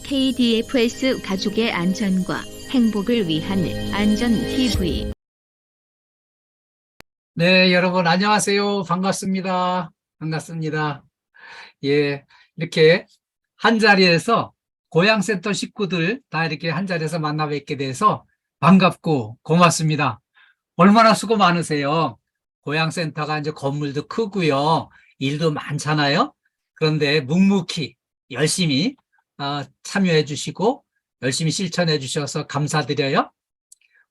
KDFS 가족의 안전과 행복을 위한 안전TV. 네, 여러분 안녕하세요. 반갑습니다. 반갑습니다. 예, 이렇게 한 자리에서 고향센터 식구들 다 이렇게 한 자리에서 만나 뵙게 돼서 반갑고 고맙습니다. 얼마나 수고 많으세요. 고향센터가 이제 건물도 크고요. 일도 많잖아요. 그런데 묵묵히 열심히 참여해 주시고 열심히 실천해 주셔서 감사드려요.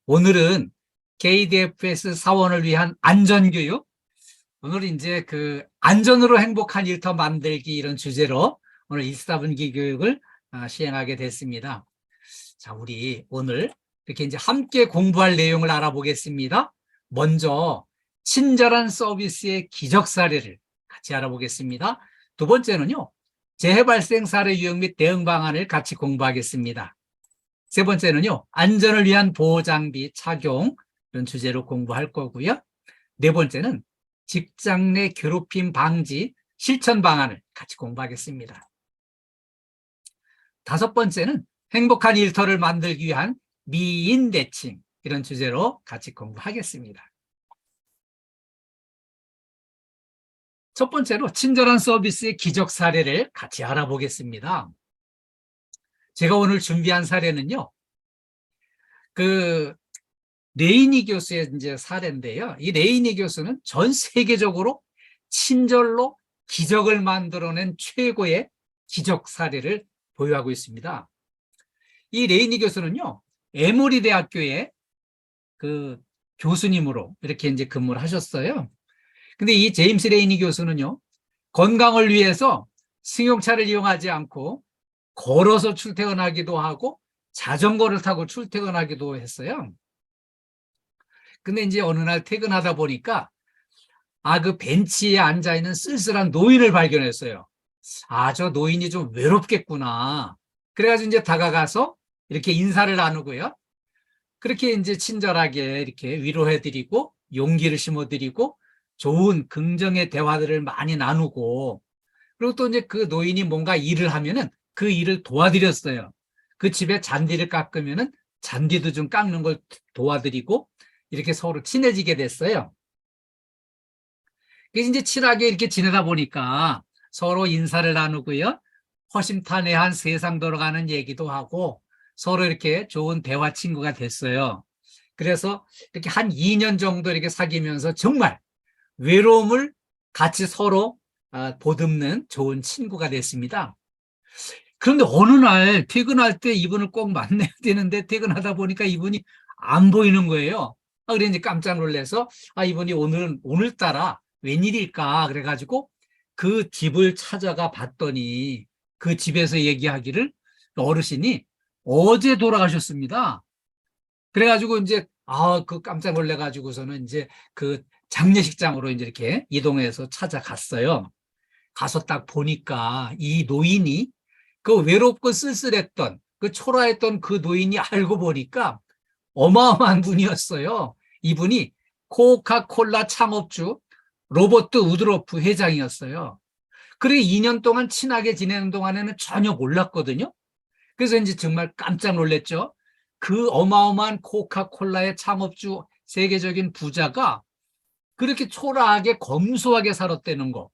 오늘은 KDFS 사원을 위한 안전교육, 오늘 이제 그 안전으로 행복한 일터 만들기 이런 주제로 오늘 1사분기 교육을 시행하게 됐습니다. 자, 우리 오늘 이렇게 이제 함께 공부할 내용을 알아보겠습니다. 먼저 친절한 서비스의 기적 사례를 같이 알아보겠습니다. 두 번째는요, 재해 발생 사례 유형 및 대응 방안을 같이 공부하겠습니다. 세 번째는요, 안전을 위한 보호장비 착용 이런 주제로 공부할 거고요. 네 번째는 직장 내 괴롭힘 방지 실천 방안을 같이 공부하겠습니다. 다섯 번째는 행복한 일터를 만들기 위한 미인 대칭 이런 주제로 같이 공부하겠습니다. 첫 번째로 친절한 서비스의 기적 사례를 같이 알아보겠습니다. 제가 오늘 준비한 사례는요, 그 레이니 교수의 이제 사례인데요. 이 레이니 교수는 전 세계적으로 친절로 기적을 만들어낸 최고의 기적 사례를 보유하고 있습니다. 이 레이니 교수는요, 에모리 대학교의 그 교수님으로 이렇게 이제 근무를 하셨어요. 근데 이 제임스 레이니 교수는요, 건강을 위해서 승용차를 이용하지 않고 걸어서 출퇴근하기도 하고 자전거를 타고 출퇴근하기도 했어요. 근데 이제 어느 날 퇴근하다 보니까 그 벤치에 앉아있는 쓸쓸한 노인을 발견했어요. 저 노인이 좀 외롭겠구나. 그래가지고 이제 다가가서 이렇게 인사를 나누고요. 그렇게 이제 친절하게 이렇게 위로해드리고 용기를 심어드리고 좋은 긍정의 대화들을 많이 나누고, 그리고 또 이제 그 노인이 뭔가 일을 하면은 그 일을 도와드렸어요. 그 집에 잔디를 깎으면은 잔디도 좀 깎는 걸 도와드리고 이렇게 서로 친해지게 됐어요. 그래서 이제 친하게 이렇게 지내다 보니까 서로 인사를 나누고요. 허심탄회한 세상 돌아가는 얘기도 하고 서로 이렇게 좋은 대화 친구가 됐어요. 그래서 이렇게 한 2년 정도 이렇게 사귀면서 정말 외로움을 같이 서로 보듬는 좋은 친구가 됐습니다. 그런데 어느 날 퇴근할 때 이분을 꼭 만나야 되는데 퇴근하다 보니까 이분이 안 보이는 거예요. 그래 이제 깜짝 놀라서 이분이 오늘따라 웬일일까 그래가지고 그 집을 찾아가 봤더니 그 집에서 얘기하기를 어르신이 어제 돌아가셨습니다. 그래가지고 이제 그 깜짝 놀래가지고서는 이제 그 장례식장으로 이제 이렇게 이동해서 찾아갔어요. 가서 딱 보니까 이 노인이 그 외롭고 쓸쓸했던 그 초라했던 그 노인이 알고 보니까 어마어마한 분이었어요. 이분이 코카콜라 창업주 로버트 우드로프 회장이었어요. 그래 2년 동안 친하게 지내는 동안에는 전혀 몰랐거든요. 그래서 이제 정말 깜짝 놀랐죠. 그 어마어마한 코카콜라의 창업주 세계적인 부자가 그렇게 초라하게 검소하게 살았다는 거.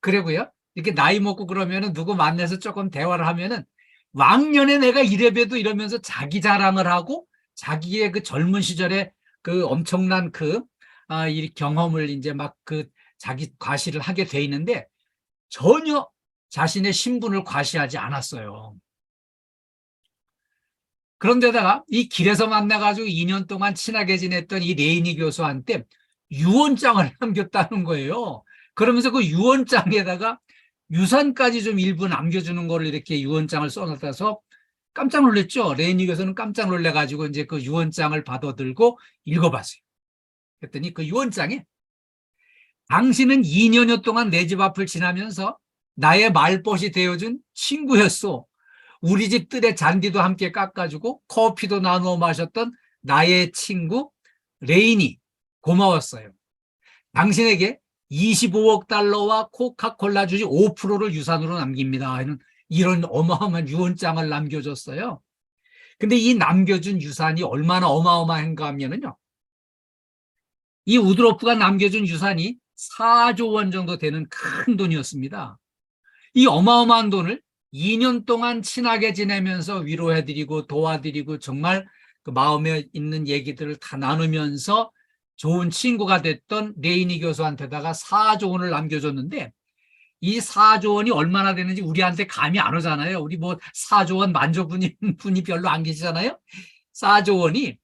그리고요, 이렇게 나이 먹고 그러면은 누구 만나서 조금 대화를 하면은 왕년에 내가 이래봬도 이러면서 자기 자랑을 하고 자기의 그 젊은 시절에 그 엄청난 이 경험을 이제 막 그 자기 과시를 하게 돼 있는데 전혀 자신의 신분을 과시하지 않았어요. 그런데다가 이 길에서 만나가지고 2년 동안 친하게 지냈던 이 레이니 교수한테 유언장을 남겼다는 거예요. 그러면서 그 유언장에다가 유산까지 좀 일부 남겨주는 거를 이렇게 유언장을 써놨다서 깜짝 놀랐죠. 레이니 교수는 깜짝 놀래가지고 이제 그 유언장을 받아들고 읽어봤어요. 그랬더니 그 유언장에 당신은 2년여 동안 내 집 앞을 지나면서 나의 말벗이 되어준 친구였소. 우리 집 뜰에 잔디도 함께 깎아주고 커피도 나누어 마셨던 나의 친구 레인이 고마웠어요. 당신에게 25억 달러와 코카콜라 주식 5%를 유산으로 남깁니다. 이런 어마어마한 유언장을 남겨줬어요. 근데 이 남겨준 유산이 얼마나 어마어마한가 하면은요, 이 우드로프가 남겨준 유산이 4조 원 정도 되는 큰 돈이었습니다. 이 어마어마한 돈을 2년 동안 친하게 지내면서 위로해드리고 도와드리고 정말 그 마음에 있는 얘기들을 다 나누면서 좋은 친구가 됐던 레이니 교수한테다가 4조 원을 남겨줬는데, 이 4조 원이 얼마나 되는지 우리한테 감이 안 오잖아요. 우리 뭐 4조 원 만져보는 분이 별로 안 계시잖아요. 4조 원이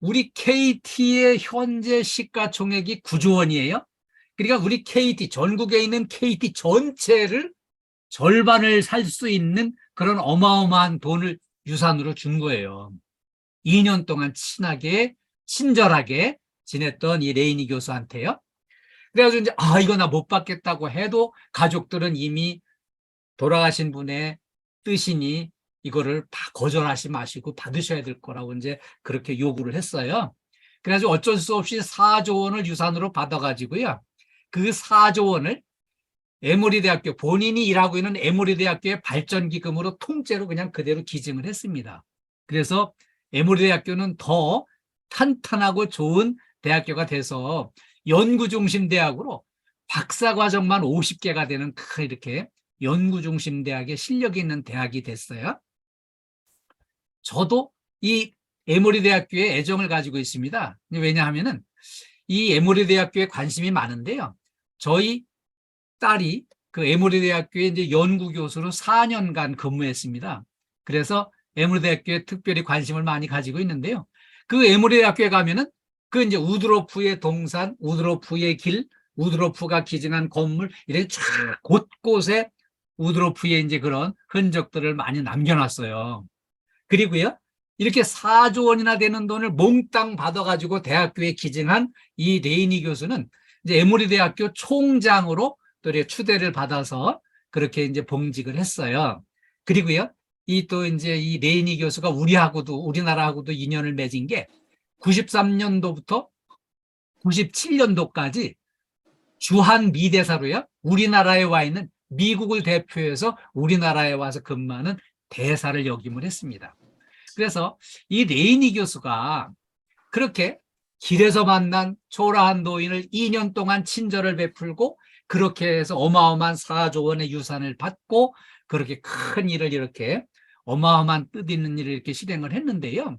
우리 KT의 현재 시가총액이 9조 원이에요. 그러니까 우리 KT, 전국에 있는 KT 전체를 절반을 살 수 있는 그런 어마어마한 돈을 유산으로 준 거예요. 2년 동안 친하게, 친절하게 지냈던 이 레이니 교수한테요. 그래가지고 이제, 이거 나 못 받겠다고 해도 가족들은 이미 돌아가신 분의 뜻이니 이거를 거절하지 마시고 받으셔야 될 거라고 이제 그렇게 요구를 했어요. 그래가지고 어쩔 수 없이 4조 원을 유산으로 받아가지고요. 그 4조 원을 에모리 대학교, 본인이 일하고 있는 에모리 대학교의 발전기금으로 통째로 그냥 그대로 기증을 했습니다. 그래서 에모리 대학교는 더 탄탄하고 좋은 대학교가 돼서 연구중심 대학으로 박사과정만 50개가 되는 큰 이렇게 연구중심 대학에 실력이 있는 대학이 됐어요. 저도 이 에모리 대학교에 애정을 가지고 있습니다. 왜냐하면은 이 에모리 대학교에 관심이 많은데요. 저희 딸이 그 에모리 대학교에 이제 연구교수로 4년간 근무했습니다. 그래서 에모리 대학교에 특별히 관심을 많이 가지고 있는데요. 그 에모리 대학교에 가면은 그 이제 우드로프의 동산, 우드로프의 길, 우드로프가 기증한 건물 이렇게 쫙 곳곳에 우드로프의 이제 그런 흔적들을 많이 남겨놨어요. 그리고요, 이렇게 4조 원이나 되는 돈을 몽땅 받아가지고 대학교에 기증한 이 레이니 교수는 이제 에모리 대학교 총장으로 또 이렇게 추대를 받아서 그렇게 이제 봉직을 했어요. 그리고요, 이 또 이제 이 레이니 교수가 우리나라하고도 인연을 맺은 게 93년도부터 97년도까지 주한 미대사로요, 우리나라에 와 있는 미국을 대표해서 우리나라에 와서 근무하는 대사를 역임을 했습니다. 그래서 이 레이니 교수가 그렇게 길에서 만난 초라한 노인을 2년 동안 친절을 베풀고 그렇게 해서 어마어마한 4조 원의 유산을 받고 그렇게 큰 일을 이렇게 어마어마한 뜻있는 일을 이렇게 실행을 했는데요.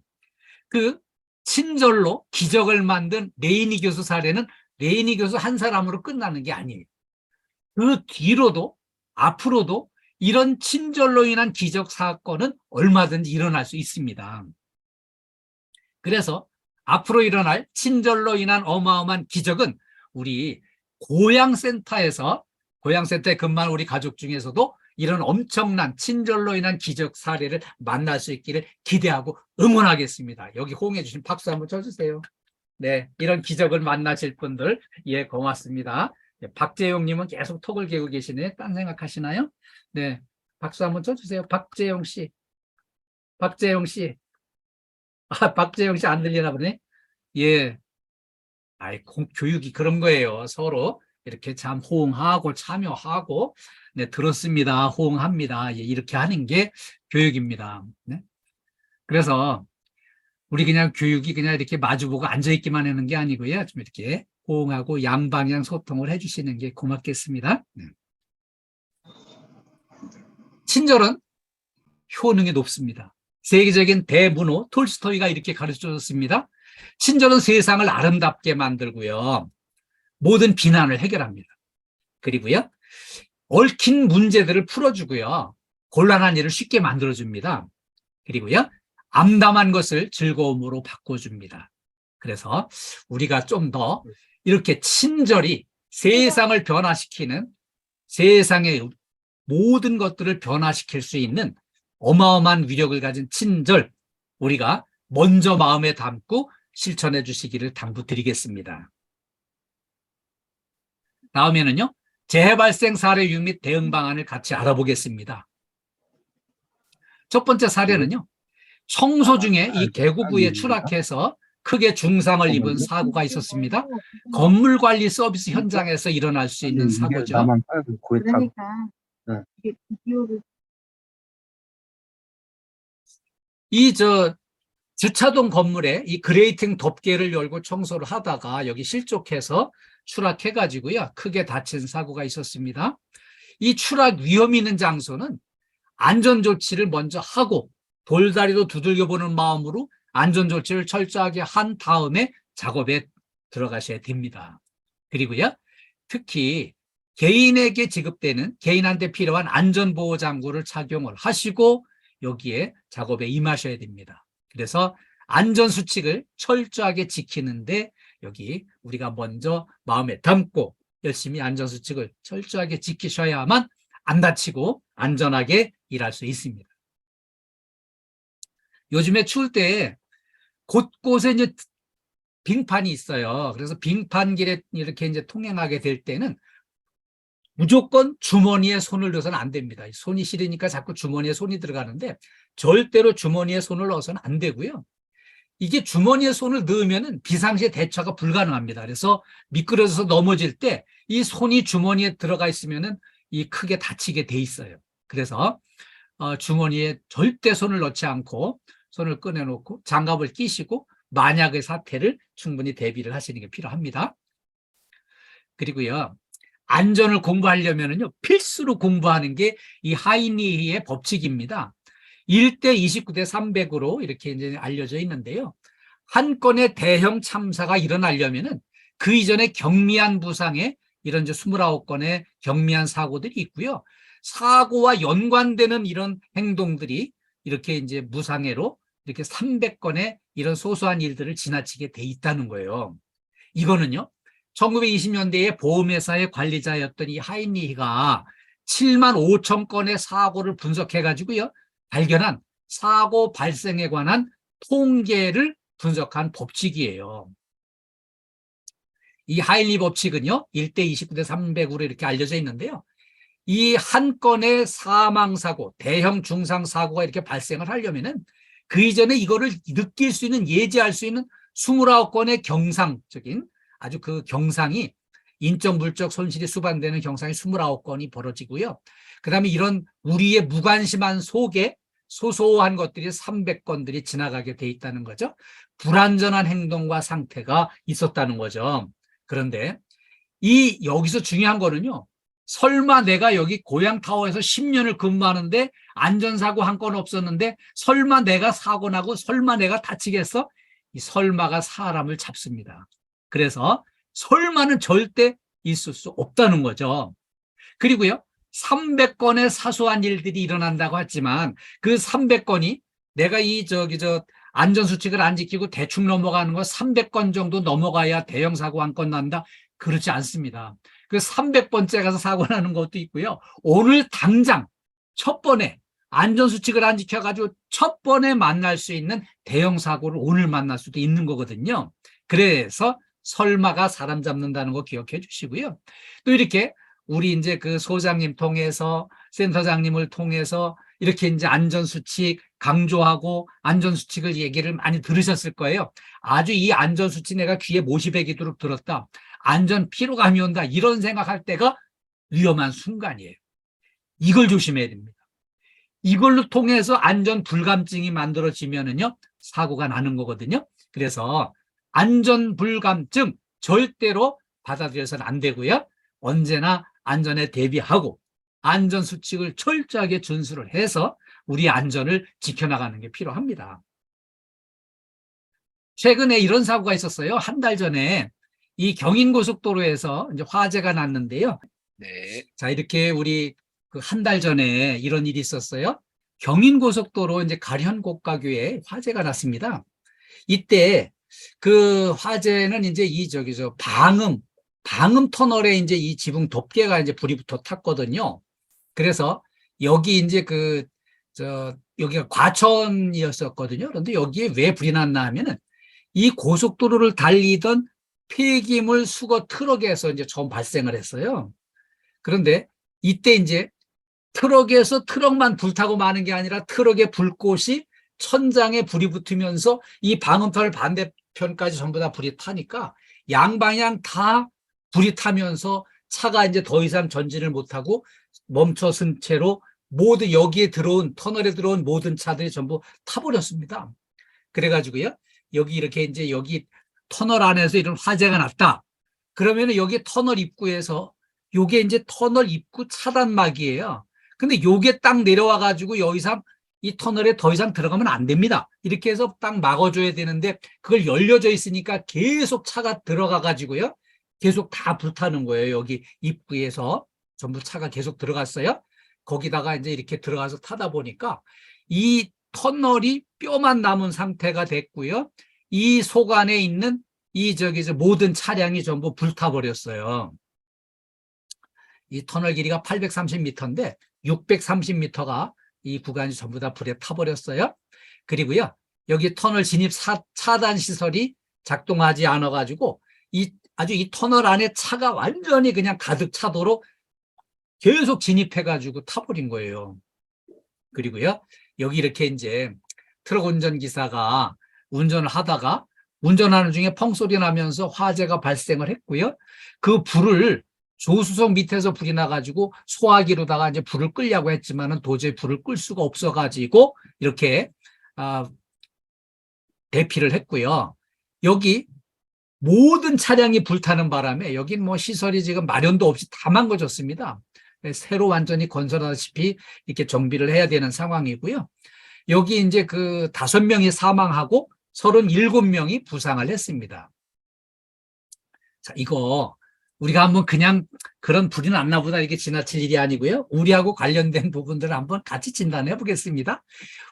그 친절로 기적을 만든 레이니 교수 사례는 레이니 교수 한 사람으로 끝나는 게 아니에요. 그 뒤로도 앞으로도 이런 친절로 인한 기적 사건은 얼마든지 일어날 수 있습니다. 그래서 앞으로 일어날 친절로 인한 어마어마한 기적은 우리 고양센터에 근무하는 우리 가족 중에서도 이런 엄청난 친절로 인한 기적 사례를 만날 수 있기를 기대하고 응원하겠습니다. 여기 호응해 주신 박수 한번 쳐주세요. 네, 이런 기적을 만나실 분들, 예, 고맙습니다. 네, 박재용님은 계속 톡을 개고 계시네. 딴 생각하시나요? 네, 박수 한번 쳐주세요. 박재용 씨. 박재용 씨. 박재용 씨 안 들리나 보네. 예. 교육이 그런 거예요. 서로 이렇게 참 호응하고 참여하고, 네, 들었습니다. 호응합니다. 예, 이렇게 하는 게 교육입니다. 네? 그래서 우리 그냥 교육이 그냥 이렇게 마주보고 앉아있기만 하는 게 아니고요. 좀 이렇게 호응하고 양방향 소통을 해주시는 게 고맙겠습니다. 친절은 효능이 높습니다. 세계적인 대문호 톨스토이가 이렇게 가르쳐줬습니다. 친절은 세상을 아름답게 만들고요. 모든 비난을 해결합니다. 그리고요, 얽힌 문제들을 풀어주고요. 곤란한 일을 쉽게 만들어줍니다. 그리고요, 암담한 것을 즐거움으로 바꿔줍니다. 그래서 우리가 좀 더 이렇게 친절히 세상을 변화시키는, 세상의 모든 것들을 변화시킬 수 있는 어마어마한 위력을 가진 친절, 우리가 먼저 마음에 담고 실천해 주시기를 당부드리겠습니다. 다음에는요, 재해 발생 사례 및 대응 방안을 같이 알아보겠습니다. 첫 번째 사례는요, 청소 중에 이 계곡부에 추락해서 크게 중상을 입은 사고가 있었습니다. 건물 관리 서비스 현장에서 일어날 수 있는 사고죠. 그러니까 이게 비디오를 주차동 건물에 이 그레이팅 덮개를 열고 청소를 하다가 여기 실족해서 추락해가지고요. 크게 다친 사고가 있었습니다. 이 추락 위험이 있는 장소는 안전조치를 먼저 하고 돌다리도 두들겨보는 마음으로 안전조치를 철저하게 한 다음에 작업에 들어가셔야 됩니다. 그리고요, 특히 개인에게 지급되는 개인한테 필요한 안전보호장구를 착용을 하시고 여기에 작업에 임하셔야 됩니다. 그래서 안전수칙을 철저하게 지키는데 여기 우리가 먼저 마음에 담고 열심히 안전수칙을 철저하게 지키셔야만 안 다치고 안전하게 일할 수 있습니다. 요즘에 추울 때 곳곳에 이제 빙판이 있어요. 그래서 빙판길에 이렇게 이제 통행하게 될 때는 무조건 주머니에 손을 넣어서는 안 됩니다. 손이 시리니까 자꾸 주머니에 손이 들어가는데 절대로 주머니에 손을 넣어서는 안 되고요. 이게 주머니에 손을 넣으면 비상시에 대처가 불가능합니다. 그래서 미끄러져서 넘어질 때 이 손이 주머니에 들어가 있으면 이 크게 다치게 돼 있어요. 그래서 주머니에 절대 손을 넣지 않고 손을 꺼내놓고 장갑을 끼시고 만약의 사태를 충분히 대비를 하시는 게 필요합니다. 그리고요, 안전을 공부하려면요 필수로 공부하는 게 이 하이니히의 법칙입니다. 1대 29대 300으로 이렇게 이제 알려져 있는데요. 한 건의 대형 참사가 일어나려면은 그 이전에 경미한 부상에 이런 이제 29건의 경미한 사고들이 있고요. 사고와 연관되는 이런 행동들이 이렇게 이제 무상해로 이렇게 300건의 이런 소소한 일들을 지나치게 돼 있다는 거예요. 이거는요, 1920년대에 보험회사의 관리자였던 이 하이니히가 7만 5천 건의 사고를 분석해가지고요, 발견한 사고 발생에 관한 통계를 분석한 법칙이에요. 이 하이니 법칙은요, 1대 29대 300으로 이렇게 알려져 있는데요. 이 한 건의 사망사고, 대형 중상사고가 이렇게 발생을 하려면은 그 이전에 이거를 느낄 수 있는, 예지할 수 있는 29건의 경상적인 아주 그 경상이 인적 물적 손실이 수반되는 경상이 29건이 벌어지고요. 그 다음에 이런 우리의 무관심한 속에 소소한 것들이 300건들이 지나가게 돼 있다는 거죠. 불안전한 행동과 상태가 있었다는 거죠. 그런데 여기서 중요한 거는요, 설마 내가 여기 고양타워에서 10년을 근무하는데 안전사고 한 건 없었는데 설마 내가 사고 나고 설마 내가 다치겠어? 이 설마가 사람을 잡습니다. 그래서 설마는 절대 있을 수 없다는 거죠. 그리고요, 300건의 사소한 일들이 일어난다고 했지만 그 300건이 내가 안전수칙을 안 지키고 대충 넘어가는 거 300건 정도 넘어가야 대형 사고 한 건 난다? 그렇지 않습니다. 그 300번째 가서 사고 나는 것도 있고요. 오늘 당장 첫 번에 안전수칙을 안 지켜가지고 첫 번에 만날 수 있는 대형 사고를 오늘 만날 수도 있는 거거든요. 그래서 설마가 사람 잡는다는 거 기억해 주시고요. 또 이렇게 우리 이제 그 소장님 통해서 센터장님을 통해서 이렇게 이제 안전수칙 강조하고 안전수칙을 얘기를 많이 들으셨을 거예요. 아주 이 안전수칙 내가 귀에 못이 베기도록 들었다. 안전 피로감이 온다. 이런 생각할 때가 위험한 순간이에요. 이걸 조심해야 됩니다. 이걸로 통해서 안전 불감증이 만들어지면은요, 사고가 나는 거거든요. 그래서 안전 불감증 절대로 받아들여서는 안 되고요. 언제나 안전에 대비하고 안전수칙을 철저하게 준수를 해서 우리 안전을 지켜나가는 게 필요합니다. 최근에 이런 사고가 있었어요. 한 달 전에 이 경인고속도로에서 이제 화재가 났는데요. 네. 자, 이렇게 우리 그 한 달 전에 이런 일이 있었어요. 경인고속도로 이제 가련곡가교에 화재가 났습니다. 이때 그 화재는 이제 방음 터널에 이제 이 지붕 덮개가 이제 불이 붙어 탔거든요. 그래서 여기 이제 여기가 과천이었었거든요. 그런데 여기에 왜 불이 났나 하면은 이 고속도로를 달리던 폐기물 수거 트럭에서 이제 처음 발생을 했어요. 그런데 이때 이제 트럭에서 트럭만 불타고 마는 게 아니라 트럭의 불꽃이 천장에 불이 붙으면서 이 방음터널 반대편까지 전부 다 불이 타니까 양방향 다 불이 타면서 차가 이제 더 이상 전진을 못하고 멈춰선 채로 모두 여기에 들어온, 터널에 들어온 모든 차들이 전부 타버렸습니다. 그래가지고요, 여기 이렇게 이제 여기 터널 안에서 이런 화재가 났다. 그러면은 여기 터널 입구에서 요게 이제 터널 입구 차단막이에요. 근데 요게 딱 내려와 가지고 여기서 이 터널에 더 이상 들어가면 안 됩니다. 이렇게 해서 딱 막아줘야 되는데 그걸 열려져 있으니까 계속 차가 들어가 가지고요, 계속 다 불타는 거예요. 여기 입구에서 전부 차가 계속 들어갔어요. 거기다가 이제 이렇게 들어가서 타다 보니까 이 터널이 뼈만 남은 상태가 됐고요. 이 속 안에 있는 이 모든 차량이 전부 불타버렸어요. 이 터널 길이가 830m인데 630m가 이 구간이 전부 다 불에 타버렸어요. 그리고요, 여기 터널 진입 차단 시설이 작동하지 않아 가지고 아주 이 터널 안에 차가 완전히 그냥 가득 차도록 계속 진입해 가지고 타버린 거예요. 그리고요, 여기 이렇게 이제 트럭 운전기사가 운전을 하다가 운전하는 중에 펑소리 나면서 화재가 발생을 했고요. 그 불을 조수석 밑에서 불이 나가지고 소화기로다가 이제 불을 끄려고 했지만은 도저히 불을 끌 수가 없어가지고 이렇게 대피를 했고요. 여기 모든 차량이 불타는 바람에 여긴 뭐 시설이 지금 마련도 없이 다 망가졌습니다. 새로 완전히 건설하다시피 이렇게 정비를 해야 되는 상황이고요. 여기 이제 그 5명이 사망하고 37명이 부상을 했습니다. 자, 이거 우리가 한번 그냥 그런 불이 났나 보다 이렇게 지나칠 일이 아니고요. 우리하고 관련된 부분들을 한번 같이 진단해 보겠습니다.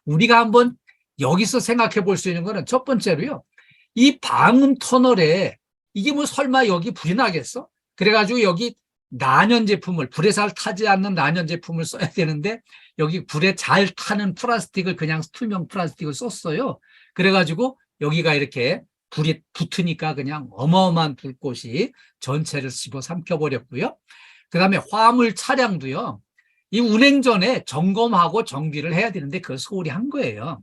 우리가 한번 여기서 생각해 볼 수 있는 거는 첫 번째로요, 이 방음 터널에 이게 뭐 설마 여기 불이 나겠어? 그래가지고 여기 난연 제품을, 불에 잘 타지 않는 난연 제품을 써야 되는데 여기 불에 잘 타는 플라스틱을 그냥 투명 플라스틱을 썼어요. 그래가지고 여기가 이렇게 불이 붙으니까 그냥 어마어마한 불꽃이 전체를 집어삼켜버렸고요. 그 다음에 화물 차량도요, 이 운행 전에 점검하고 정비를 해야 되는데 그걸 소홀히 한 거예요.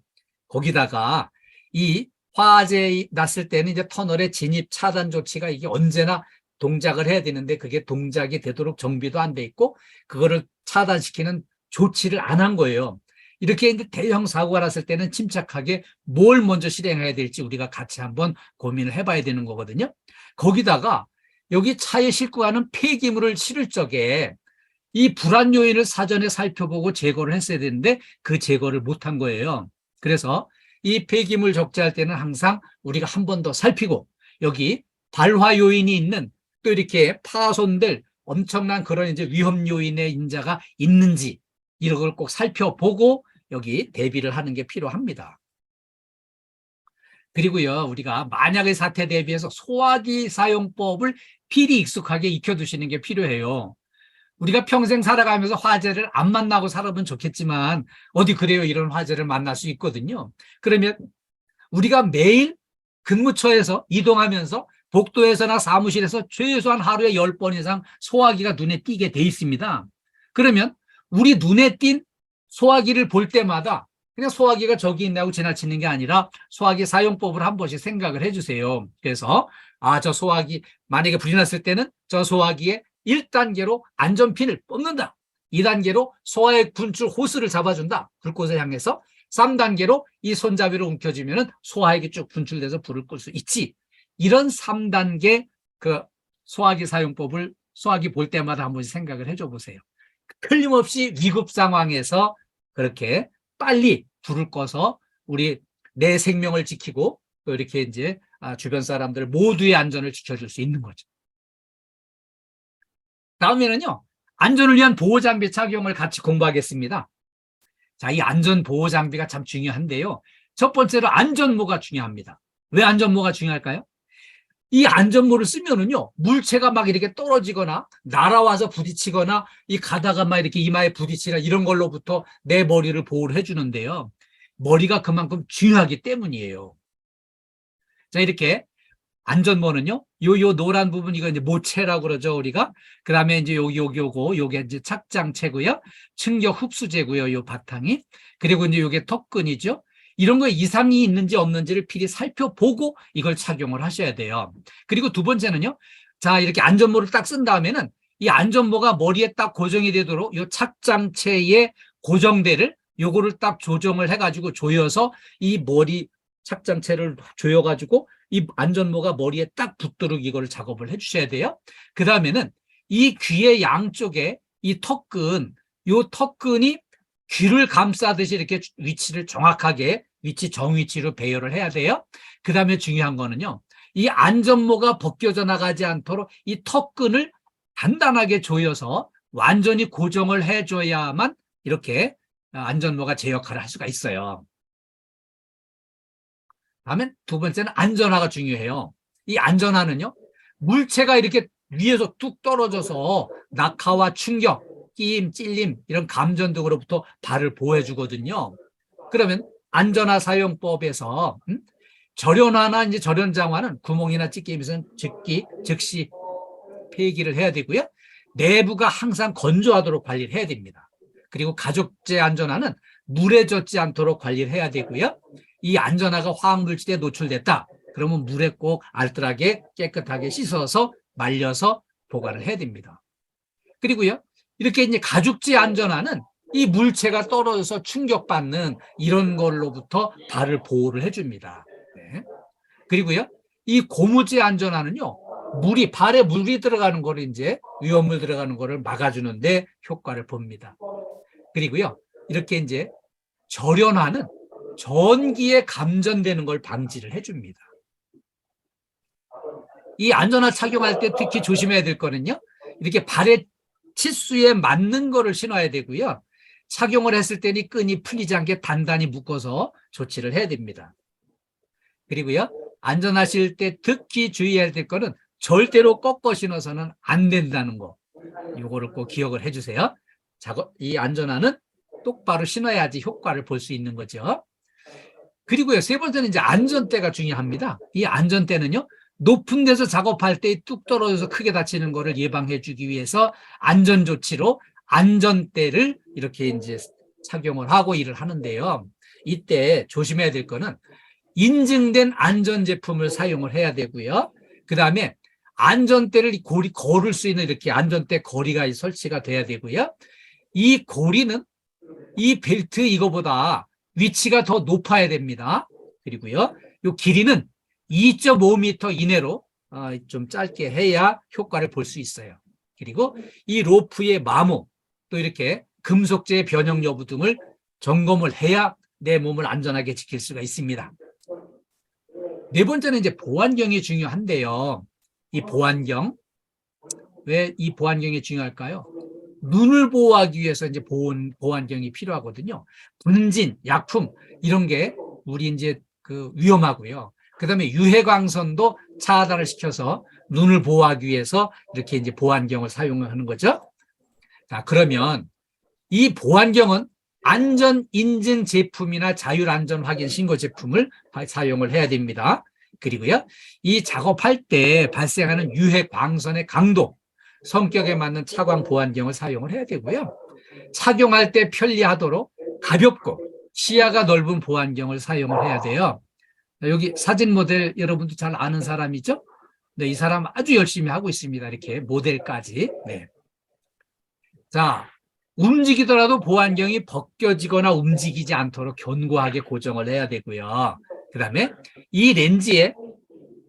거기다가 이 화재 났을 때는 이제 터널의 진입 차단 조치가 이게 언제나 동작을 해야 되는데 그게 동작이 되도록 정비도 안 돼 있고 그거를 차단시키는 조치를 안 한 거예요. 이렇게 이제 대형 사고가 났을 때는 침착하게 뭘 먼저 실행해야 될지 우리가 같이 한번 고민을 해봐야 되는 거거든요. 거기다가 여기 차에 싣고 가는 폐기물을 실을 적에 이 불안 요인을 사전에 살펴보고 제거를 했어야 되는데 그 제거를 못한 거예요. 그래서 이 폐기물 적재할 때는 항상 우리가 한 번 더 살피고 여기 발화 요인이 있는 또 이렇게 파손될 엄청난 그런 이제 위험 요인의 인자가 있는지 이런 걸 꼭 살펴보고 여기 대비를 하는 게 필요합니다. 그리고요, 우리가 만약의 사태 대비해서 소화기 사용법을 필히 익숙하게 익혀두시는 게 필요해요. 우리가 평생 살아가면서 화재를 안 만나고 살아보면 좋겠지만 어디 그래요, 이런 화재를 만날 수 있거든요. 그러면 우리가 매일 근무처에서 이동하면서 복도에서나 사무실에서 최소한 하루에 10번 이상 소화기가 눈에 띄게 돼 있습니다. 그러면 우리 눈에 띈 소화기를 볼 때마다 그냥 소화기가 저기 있냐고 지나치는 게 아니라 소화기 사용법을 한 번씩 생각을 해주세요. 그래서 저 소화기 만약에 불이 났을 때는 저 소화기에 1단계로 안전핀을 뽑는다. 2단계로 소화액 분출 호스를 잡아준다. 불꽃을 향해서. 3단계로 이 손잡이를 움켜쥐면 소화액이 쭉 분출돼서 불을 끌 수 있지. 이런 3단계 그 소화기 사용법을 소화기 볼 때마다 한 번씩 생각을 해줘 보세요. 틀림없이 위급 상황에서 그렇게 빨리 불을 꺼서 우리 내 생명을 지키고 또 이렇게 이제 주변 사람들 모두의 안전을 지켜줄 수 있는 거죠. 다음에는요, 안전을 위한 보호장비 착용을 같이 공부하겠습니다. 자, 이 안전보호장비가 참 중요한데요. 첫 번째로 안전모가 중요합니다. 왜 안전모가 중요할까요? 이 안전모를 쓰면은요, 물체가 막 이렇게 떨어지거나 날아와서 부딪히거나 이 가다가 막 이렇게 이마에 부딪히나 이런 걸로부터 내 머리를 보호를 해주는데요. 머리가 그만큼 중요하기 때문이에요. 자, 이렇게 안전모는요, 요 노란 부분 이거 이제 모체라고 그러죠, 우리가. 그 다음에 이제 요게 이제 착장체고요. 충격 흡수제고요, 요 바탕이. 그리고 이제 요게 턱끈이죠. 이런 거 이상이 있는지 없는지를 필히 살펴보고 이걸 착용을 하셔야 돼요. 그리고 두 번째는요, 자, 이렇게 안전모를 딱 쓴 다음에는 이 안전모가 머리에 딱 고정이 되도록 요 착장체의 고정대를 요거를 딱 조정을 해가지고 조여서 이 머리 착장체를 조여가지고 이 안전모가 머리에 딱 붙도록 이거를 작업을 해주셔야 돼요. 그 다음에는 이 귀의 양쪽에 이 턱근, 요 턱근이 귀를 감싸듯이 이렇게 위치를 정확하게 위치 정위치로 배열을 해야 돼요. 그 다음에 중요한 거는요, 이 안전모가 벗겨져 나가지 않도록 이 턱근을 단단하게 조여서 완전히 고정을 해줘야만 이렇게 안전모가 제 역할을 할 수가 있어요. 다음에 두 번째는 안전화가 중요해요. 이 안전화는요, 물체가 이렇게 위에서 뚝 떨어져서 낙하와 충격, 끼임, 찔림 이런 감전 등으로부터 발을 보호해 주거든요. 그러면 안전화 사용법에서 절연화나 이제 절연장화는 구멍이나 찢김에서는 즉시 폐기를 해야 되고요. 내부가 항상 건조하도록 관리를 해야 됩니다. 그리고 가죽재 안전화는 물에 젖지 않도록 관리를 해야 되고요. 이 안전화가 화학물질에 노출됐다. 그러면 물에 꼭 알뜰하게 깨끗하게 씻어서 말려서 보관을 해야 됩니다. 그리고요, 이렇게 이제 가죽재 안전화는 이 물체가 떨어져서 충격받는 이런 걸로부터 발을 보호를 해줍니다. 네. 그리고요, 이 고무재 안전화는요, 발에 물이 들어가는 거를 이제 위험물 들어가는 거를 막아주는데 효과를 봅니다. 그리고요, 이렇게 이제 절연화는 전기에 감전되는 걸 방지를 해줍니다. 이 안전화 착용할 때 특히 조심해야 될 거는요, 이렇게 발의 치수에 맞는 거를 신어야 되고요. 착용을 했을 때는 끈이 풀리지 않게 단단히 묶어서 조치를 해야 됩니다. 그리고요, 안전하실 때 특히 주의해야 될 거는 절대로 꺾어 신어서는 안 된다는 거. 이거를 꼭 기억을 해주세요. 이 안전화는 똑바로 신어야지 효과를 볼 수 있는 거죠. 그리고요, 세 번째는 이제 안전대가 중요합니다. 이 안전대는요, 높은 데서 작업할 때 뚝 떨어져서 크게 다치는 것을 예방해 주기 위해서 안전조치로 안전대를 이렇게 이제 착용을 하고 일을 하는데요. 이때 조심해야 될 거는 인증된 안전제품을 사용을 해야 되고요. 그 다음에 안전대를 걸을 수 있는 이렇게 안전대 거리가 설치가 돼야 되고요. 이 고리는 이 벨트 이거보다 위치가 더 높아야 됩니다. 그리고요, 이 길이는 2.5m 이내로 좀 짧게 해야 효과를 볼 수 있어요. 그리고 이 로프의 마모, 또 이렇게 금속재의 변형 여부 등을 점검을 해야 내 몸을 안전하게 지킬 수가 있습니다. 네 번째는 이제 보안경이 중요한데요. 이 보안경, 왜 이 보안경이 중요할까요? 눈을 보호하기 위해서 이제 보안경이 필요하거든요. 분진, 약품 이런 게 우리 이제 위험하고요. 그다음에 유해광선도 차단을 시켜서 눈을 보호하기 위해서 이렇게 이제 보안경을 사용하는 거죠. 자, 그러면 이 보안경은 안전 인증 제품이나 자율 안전 확인 신고 제품을 사용을 해야 됩니다. 그리고요, 이 작업할 때 발생하는 유해 광선의 강도, 성격에 맞는 차광 보안경을 사용을 해야 되고요. 착용할 때 편리하도록 가볍고 시야가 넓은 보안경을 사용을 해야 돼요. 여기 사진 모델 여러분도 잘 아는 사람이죠? 네, 이 사람 아주 열심히 하고 있습니다. 이렇게 모델까지. 네. 자, 움직이더라도 보안경이 벗겨지거나 움직이지 않도록 견고하게 고정을 해야 되고요. 그 다음에 이 렌즈에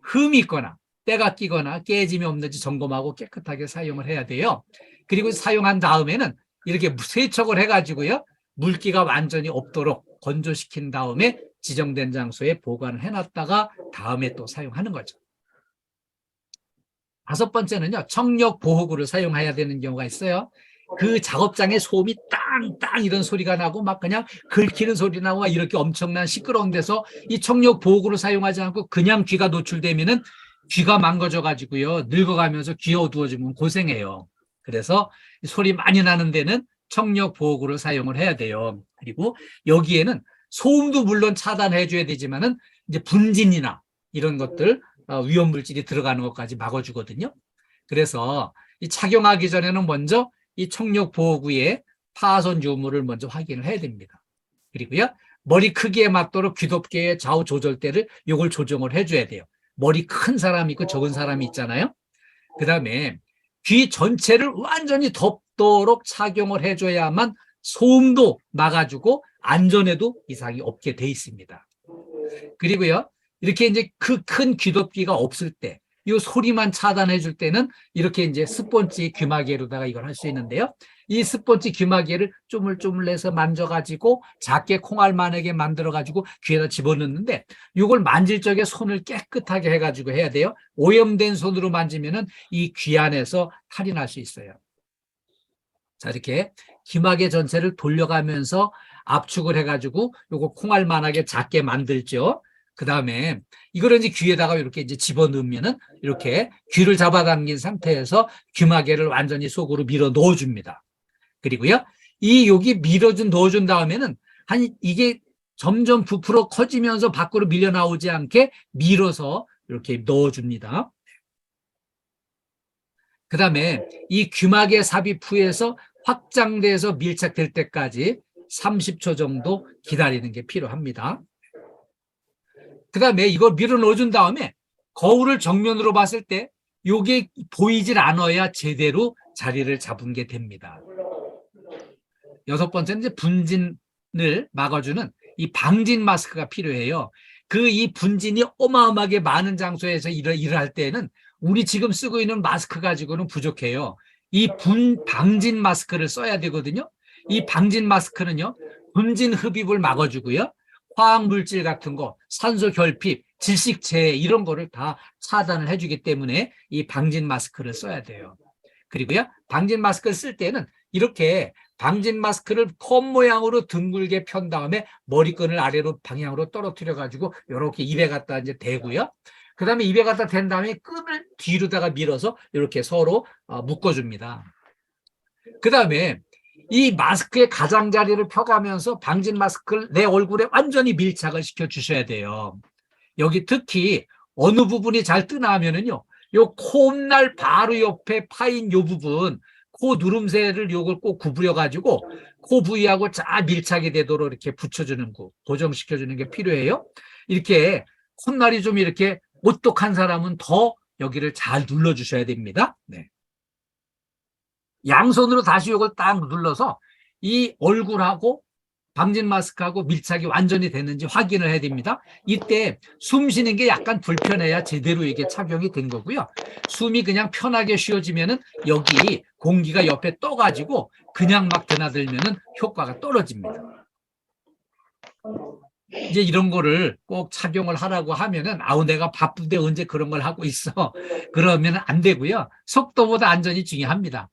흠이 있거나 때가 끼거나 깨짐이 없는지 점검하고 깨끗하게 사용을 해야 돼요. 그리고 사용한 다음에는 이렇게 세척을 해가지고요, 물기가 완전히 없도록 건조시킨 다음에 지정된 장소에 보관을 해놨다가 다음에 또 사용하는 거죠. 다섯 번째는요, 청력 보호구를 사용해야 되는 경우가 있어요. 그 작업장에 소음이 땅땅 이런 소리가 나고 막 그냥 긁히는 소리 나고 막 이렇게 엄청난 시끄러운 데서 이 청력 보호구를 사용하지 않고 그냥 귀가 노출되면은 귀가 망가져 가지고요, 늙어가면서 귀 어두워지면 고생해요. 그래서 소리 많이 나는 데는 청력 보호구를 사용을 해야 돼요. 그리고 여기에는 소음도 물론 차단해 줘야 되지만은 이제 분진이나 이런 것들 위험 물질이 들어가는 것까지 막아주거든요. 그래서 이 착용하기 전에는 먼저 이 청력 보호구의 파손 유무를 먼저 확인을 해야 됩니다. 그리고요, 머리 크기에 맞도록 귀덮개의 좌우 조절대를 이걸 조정을 해줘야 돼요. 머리 큰 사람이 있고 적은 사람이 있잖아요. 그 다음에 귀 전체를 완전히 덮도록 착용을 해줘야만 소음도 막아주고 안전에도 이상이 없게 돼 있습니다. 그리고요, 이렇게 이제 그 큰 귀덮개가 없을 때, 이 소리만 차단해 줄 때는 이렇게 이제 스펀지 귀마개로다가 이걸 할 수 있는데요. 이 스펀지 귀마개를 쪼물쪼물해서 만져가지고 작게 콩알만하게 만들어가지고 귀에다 집어넣는데, 이걸 만질 적에 손을 깨끗하게 해가지고 해야 돼요. 오염된 손으로 만지면은 이 귀 안에서 탈이 날 수 있어요. 자, 이렇게 귀마개 전체를 돌려가면서 압축을 해가지고 요거 콩알만하게 작게 만들죠. 그 다음에 이거를 이제 귀에다가 이렇게 이제 집어넣으면은 이렇게 귀를 잡아당긴 상태에서 귀마개를 완전히 속으로 밀어 넣어줍니다. 그리고요, 이 여기 넣어준 다음에는 이게 점점 부풀어 커지면서 밖으로 밀려 나오지 않게 밀어서 이렇게 넣어줍니다. 그 다음에 이 귀마개 삽입 후에서 확장돼서 밀착될 때까지 30초 정도 기다리는 게 필요합니다. 그 다음에 이걸 밀어 넣어준 다음에 거울을 정면으로 봤을 때 이게 보이질 않아야 제대로 자리를 잡은 게 됩니다. 6번째는 이제 분진을 막아주는 이 방진 마스크가 필요해요. 이 분진이 어마어마하게 많은 장소에서 일을 할 때는 우리 지금 쓰고 있는 마스크 가지고는 부족해요. 이 방진 마스크를 써야 되거든요. 이 방진 마스크는요, 분진 흡입을 막아주고요, 화학물질 같은 거, 산소 결핍, 질식체 이런 거를 다 차단을 해주기 때문에 이 방진 마스크를 써야 돼요. 그리고요, 방진 마스크를 쓸 때는 이렇게 방진 마스크를 컵 모양으로 둥글게 편 다음에 머리끈을 아래로 방향으로 떨어뜨려 가지고 이렇게 입에 갖다 이제 대고요. 그 다음에 입에 갖다 댄 다음에 끈을 뒤로다가 밀어서 이렇게 서로 묶어줍니다. 그 다음에 이 마스크의 가장자리를 펴가면서 방진 마스크를 내 얼굴에 완전히 밀착을 시켜 주셔야 돼요. 여기 특히 어느 부분이 잘 뜨나 하면은요, 요 콧날 바로 옆에 파인 요 부분, 코 누름새를 요걸 꼭 구부려 가지고 코 부위하고 잘 밀착이 되도록 이렇게 붙여주는 거, 고정시켜주는 게 필요해요. 이렇게 콧날이 좀 이렇게 오똑한 사람은 더 여기를 잘 눌러주셔야 됩니다. 네. 양손으로 다시 이걸 딱 눌러서 이 얼굴하고 방진 마스크하고 밀착이 완전히 됐는지 확인을 해야 됩니다. 이때 숨 쉬는 게 약간 불편해야 제대로 이게 착용이 된 거고요. 숨이 그냥 편하게 쉬어지면은 여기 공기가 옆에 떠가지고 그냥 막 드나들면은 효과가 떨어집니다. 이제 이런 거를 꼭 착용을 하라고 하면은 아우 내가 바쁜데 언제 그런 걸 하고 있어, 그러면 안 되고요. 속도보다 안전이 중요합니다.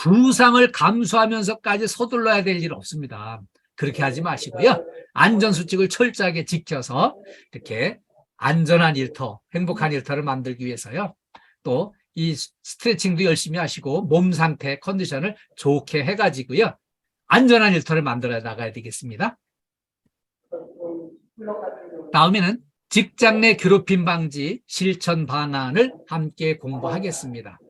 부상을 감수하면서까지 서둘러야 될 일 없습니다. 그렇게 하지 마시고요. 안전수칙을 철저하게 지켜서 이렇게 안전한 일터, 행복한 일터를 만들기 위해서요. 또 이 스트레칭도 열심히 하시고 몸 상태, 컨디션을 좋게 해가지고요. 안전한 일터를 만들어 나가야 되겠습니다. 다음에는 직장 내 괴롭힘 방지 실천 방안을 함께 공부하겠습니다.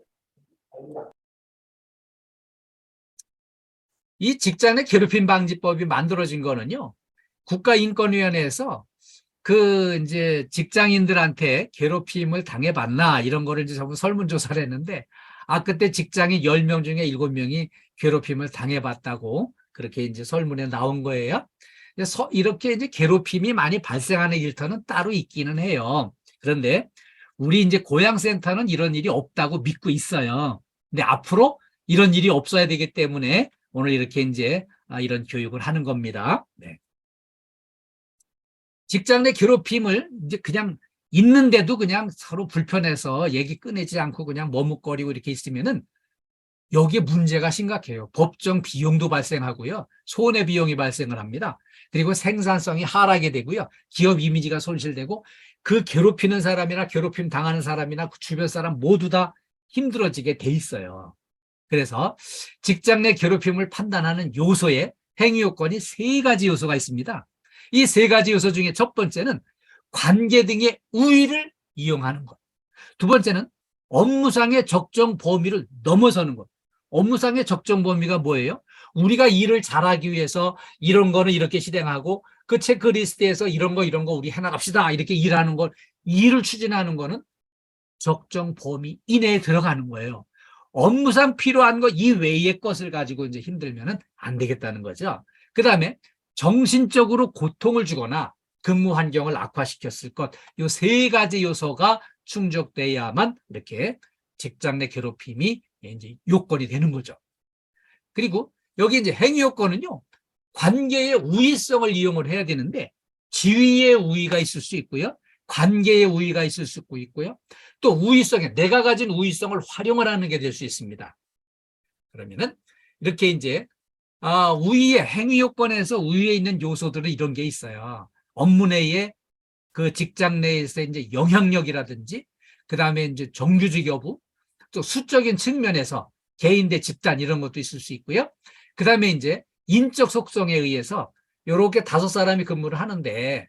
이 직장 내 괴롭힘 방지법이 만들어진 거는요, 국가인권위원회에서 이제 직장인들한테 괴롭힘을 당해봤나 이런 거를 이제 전부 설문조사를 했는데, 그때 직장인 10명 중에 7명이 괴롭힘을 당해봤다고 그렇게 이제 설문에 나온 거예요. 이렇게 이제 괴롭힘이 많이 발생하는 일터는 따로 있기는 해요. 그런데 우리 이제 고양센터는 이런 일이 없다고 믿고 있어요. 근데 앞으로 이런 일이 없어야 되기 때문에 오늘 이렇게 이제 이런 교육을 하는 겁니다. 네. 직장 내 괴롭힘을 이제 그냥 있는데도 그냥 서로 불편해서 얘기 꺼내지 않고 그냥 머뭇거리고 이렇게 있으면은 여기에 문제가 심각해요. 법정 비용도 발생하고요. 손해 비용이 발생을 합니다. 그리고 생산성이 하락이 되고요. 기업 이미지가 손실되고 그 괴롭히는 사람이나 괴롭힘 당하는 사람이나 그 주변 사람 모두 다 힘들어지게 돼 있어요. 그래서 직장 내 괴롭힘을 판단하는 요소에 행위 요건이 3가지 요소가 있습니다. 이 3가지 요소 중에 첫 번째는 관계 등의 우위를 이용하는 것. 두 번째는 업무상의 적정 범위를 넘어서는 것. 업무상의 적정 범위가 뭐예요? 우리가 일을 잘하기 위해서 이런 거는 이렇게 실행하고 그 체크리스트에서 이런 거 우리 해나갑시다 이렇게 일하는 걸, 일을 추진하는 거는 적정 범위 이내에 들어가는 거예요. 업무상 필요한 거 이외의 것을 가지고 이제 힘들면은 안 되겠다는 거죠. 그 다음에 정신적으로 고통을 주거나 근무 환경을 악화시켰을 것, 요 세 가지 요소가 충족돼야만 이렇게 직장 내 괴롭힘이 이제 요건이 되는 거죠. 그리고 여기 이제 행위 요건은요, 관계의 우위성을 이용을 해야 되는데 지위의 우위가 있을 수 있고요, 관계의 우위가 있을 수 있고요, 또 우위성에 내가 가진 우위성을 활용을 하는 게 될 수 있습니다. 그러면은 이렇게 이제 우위의 행위 요건에서 우위에 있는 요소들은 이런 게 있어요. 업무 내에 그 직장 내에서 이제 영향력이라든지, 그 다음에 이제 정규직 여부, 또 수적인 측면에서 개인 대 집단 이런 것도 있을 수 있고요. 그 다음에 이제 인적 속성에 의해서 이렇게 5사람이 근무를 하는데,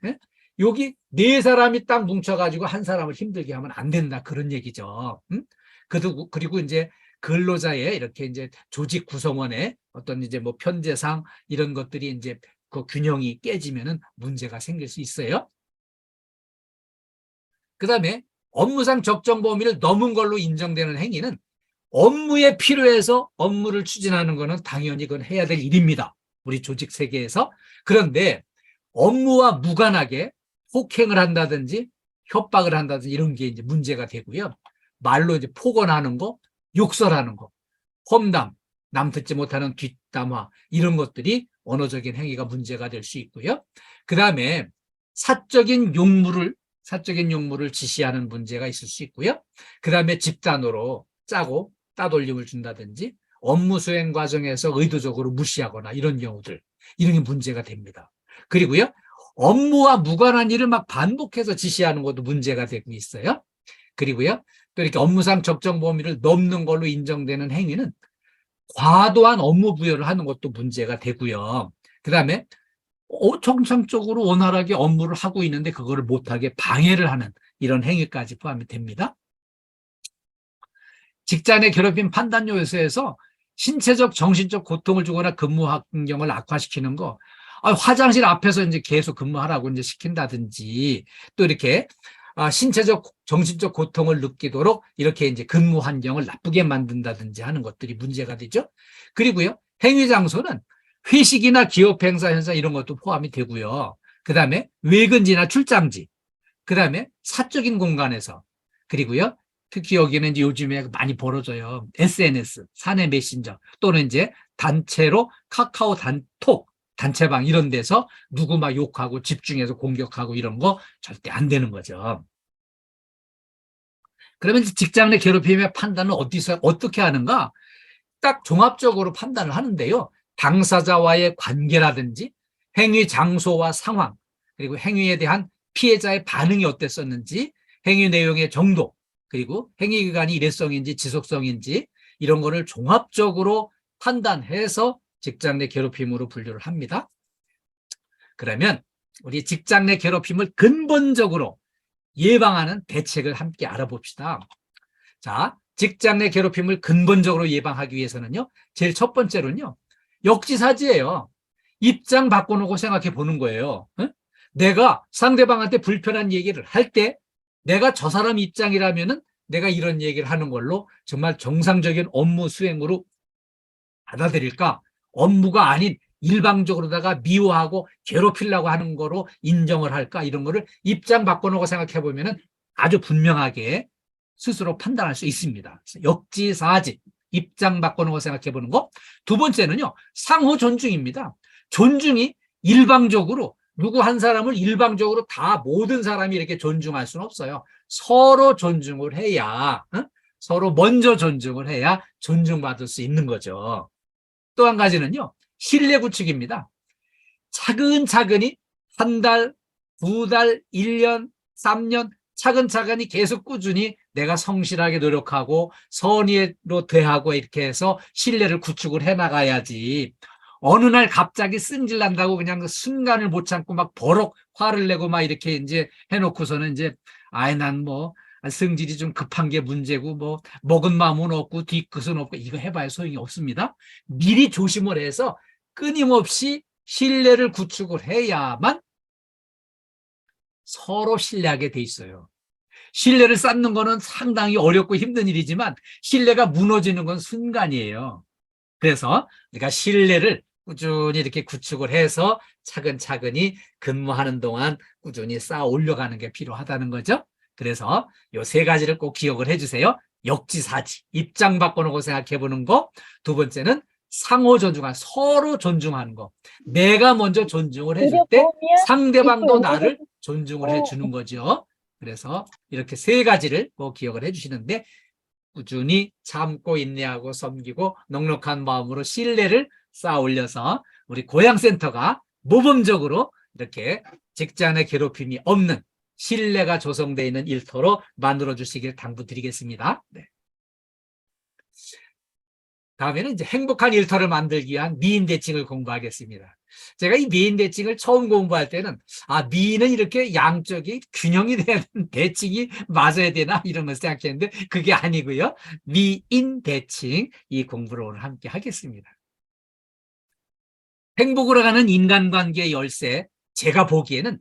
여기 4사람이 딱 뭉쳐가지고 한 사람을 힘들게 하면 안 된다, 그런 얘기죠. 그리고 이제 근로자의 이렇게 이제 조직 구성원의 어떤 이제 뭐 편제상 이런 것들이 이제 그 균형이 깨지면은 문제가 생길 수 있어요. 그 다음에 업무상 적정 범위를 넘은 걸로 인정되는 행위는 업무에 필요해서 업무를 추진하는 것은 당연히 그건 해야 될 일입니다. 우리 조직 세계에서. 그런데 업무와 무관하게 폭행을 한다든지 협박을 한다든지 이런 게 이제 문제가 되고요. 말로 이제 폭언하는 거, 욕설하는 거, 험담, 남 듣지 못하는 뒷담화 이런 것들이 언어적인 행위가 문제가 될 수 있고요. 그 다음에 사적인 용무를 지시하는 문제가 있을 수 있고요. 그 다음에 집단으로 짜고 따돌림을 준다든지 업무 수행 과정에서 의도적으로 무시하거나 이런 경우들, 이런 게 문제가 됩니다. 그리고요, 업무와 무관한 일을 막 반복해서 지시하는 것도 문제가 되고 있어요. 그리고요, 또 이렇게 업무상 적정 범위를 넘는 걸로 인정되는 행위는 과도한 업무 부여를 하는 것도 문제가 되고요. 그 다음에 정상적으로 원활하게 업무를 하고 있는데 그거를 못하게 방해를 하는 이런 행위까지 포함이 됩니다. 직장 내 괴롭힘 판단 요소에서 신체적, 정신적 고통을 주거나 근무 환경을 악화시키는 거, 화장실 앞에서 이제 계속 근무하라고 이제 시킨다든지, 또 이렇게 신체적, 정신적 고통을 느끼도록 이렇게 이제 근무 환경을 나쁘게 만든다든지 하는 것들이 문제가 되죠. 그리고요, 행위 장소는 회식이나 기업 행사 현상 이런 것도 포함이 되고요. 그 다음에 외근지나 출장지, 그 다음에 사적인 공간에서, 그리고요, 특히 여기는 이제 요즘에 많이 벌어져요. SNS, 사내 메신저, 또는 이제 단체로 카카오 단톡, 단체방 이런 데서 누구 막 욕하고 집중해서 공격하고 이런 거 절대 안 되는 거죠. 그러면 직장 내 괴롭힘의 판단은 어떻게 하는가? 딱 종합적으로 판단을 하는데요. 당사자와의 관계라든지 행위 장소와 상황, 그리고 행위에 대한 피해자의 반응이 어땠었는지, 행위 내용의 정도, 그리고 행위 기간이 일회성인지 지속성인지 이런 거를 종합적으로 판단해서 직장 내 괴롭힘으로 분류를 합니다. 그러면 우리 직장 내 괴롭힘을 근본적으로 예방하는 대책을 함께 알아봅시다. 자, 직장 내 괴롭힘을 근본적으로 예방하기 위해서는요, 제일 첫 번째로는요, 역지사지예요. 입장 바꿔놓고 생각해 보는 거예요. 응? 내가 상대방한테 불편한 얘기를 할 때 내가 저 사람 입장이라면은 내가 이런 얘기를 하는 걸로 정말 정상적인 업무 수행으로 받아들일까? 업무가 아닌 일방적으로다가 미워하고 괴롭히려고 하는 거로 인정을 할까? 이런 거를 입장 바꿔놓고 생각해 보면은 아주 분명하게 스스로 판단할 수 있습니다. 역지사지, 입장 바꿔놓고 생각해 보는 거. 두 번째는요, 상호 존중입니다. 존중이 일방적으로 누구 한 사람을 일방적으로 다 모든 사람이 이렇게 존중할 수는 없어요. 서로 존중을 해야, 서로 먼저 존중을 해야 존중받을 수 있는 거죠. 또 한 가지는요, 신뢰 구축입니다. 차근차근히 한 달, 2달, 1년, 3년 차근차근히 계속 꾸준히 내가 성실하게 노력하고 선의로 대하고 이렇게 해서 신뢰를 구축을 해나가야지, 어느 날 갑자기 승질난다고 그냥 그 순간을 못 참고 막 버럭 화를 내고 막 이렇게 이제 해놓고서는 이제 난 뭐 성질이 좀 급한 게 문제고 뭐 먹은 마음은 없고 뒤끝은 없고 이거 해봐야 소용이 없습니다. 미리 조심을 해서 끊임없이 신뢰를 구축을 해야만 서로 신뢰하게 돼 있어요. 신뢰를 쌓는 거는 상당히 어렵고 힘든 일이지만 신뢰가 무너지는 건 순간이에요. 그래서 우리가 신뢰를 꾸준히 이렇게 구축을 해서 차근차근히 근무하는 동안 꾸준히 쌓아 올려가는 게 필요하다는 거죠. 그래서 요 세 가지를 꼭 기억을 해주세요. 역지사지, 입장 바꿔놓고 생각해보는 거. 두 번째는 상호 존중한, 서로 존중하는 거. 내가 먼저 존중을 해줄 때 상대방도 나를 존중을 해주는 거죠. 그래서 이렇게 세 가지를 꼭 기억을 해주시는데 꾸준히 참고 인내하고 섬기고 넉넉한 마음으로 신뢰를 쌓아 올려서 우리 고향센터가 모범적으로 이렇게 직장 내 괴롭힘이 없는 신뢰가 조성되어 있는 일터로 만들어 주시길 당부드리겠습니다. 네. 다음에는 이제 행복한 일터를 만들기 위한 미인 대칭을 공부하겠습니다. 제가 이 미인 대칭을 처음 공부할 때는 미인은 이렇게 양쪽이 균형이 되는 대칭이 맞아야 되나 이런 걸 생각했는데 그게 아니고요. 미인 대칭 이 공부를 오늘 함께 하겠습니다. 행복으로 가는 인간관계 열쇠, 제가 보기에는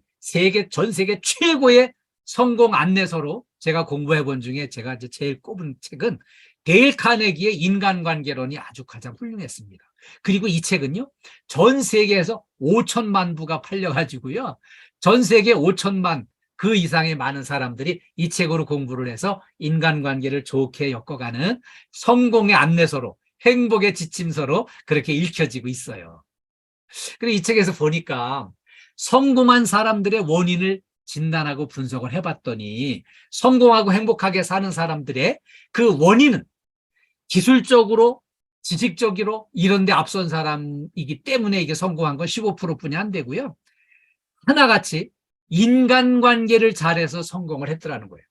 전 세계 최고의 성공 안내서로 제가 공부해 본 중에 제가 이제 제일 꼽은 책은 데일 카네기의 인간관계론이 아주 가장 훌륭했습니다. 그리고 이 책은요, 전 세계에서 5천만 부가 팔려가지고요, 전 세계 5천만 그 이상의 많은 사람들이 이 책으로 공부를 해서 인간관계를 좋게 엮어가는 성공의 안내서로, 행복의 지침서로 그렇게 읽혀지고 있어요. 그리고 이 책에서 보니까 성공한 사람들의 원인을 진단하고 분석을 해봤더니 성공하고 행복하게 사는 사람들의 그 원인은 기술적으로, 지식적으로 이런 데 앞선 사람이기 때문에 이게 성공한 건 15%뿐이 안 되고요. 하나같이 인간관계를 잘해서 성공을 했더라는 거예요.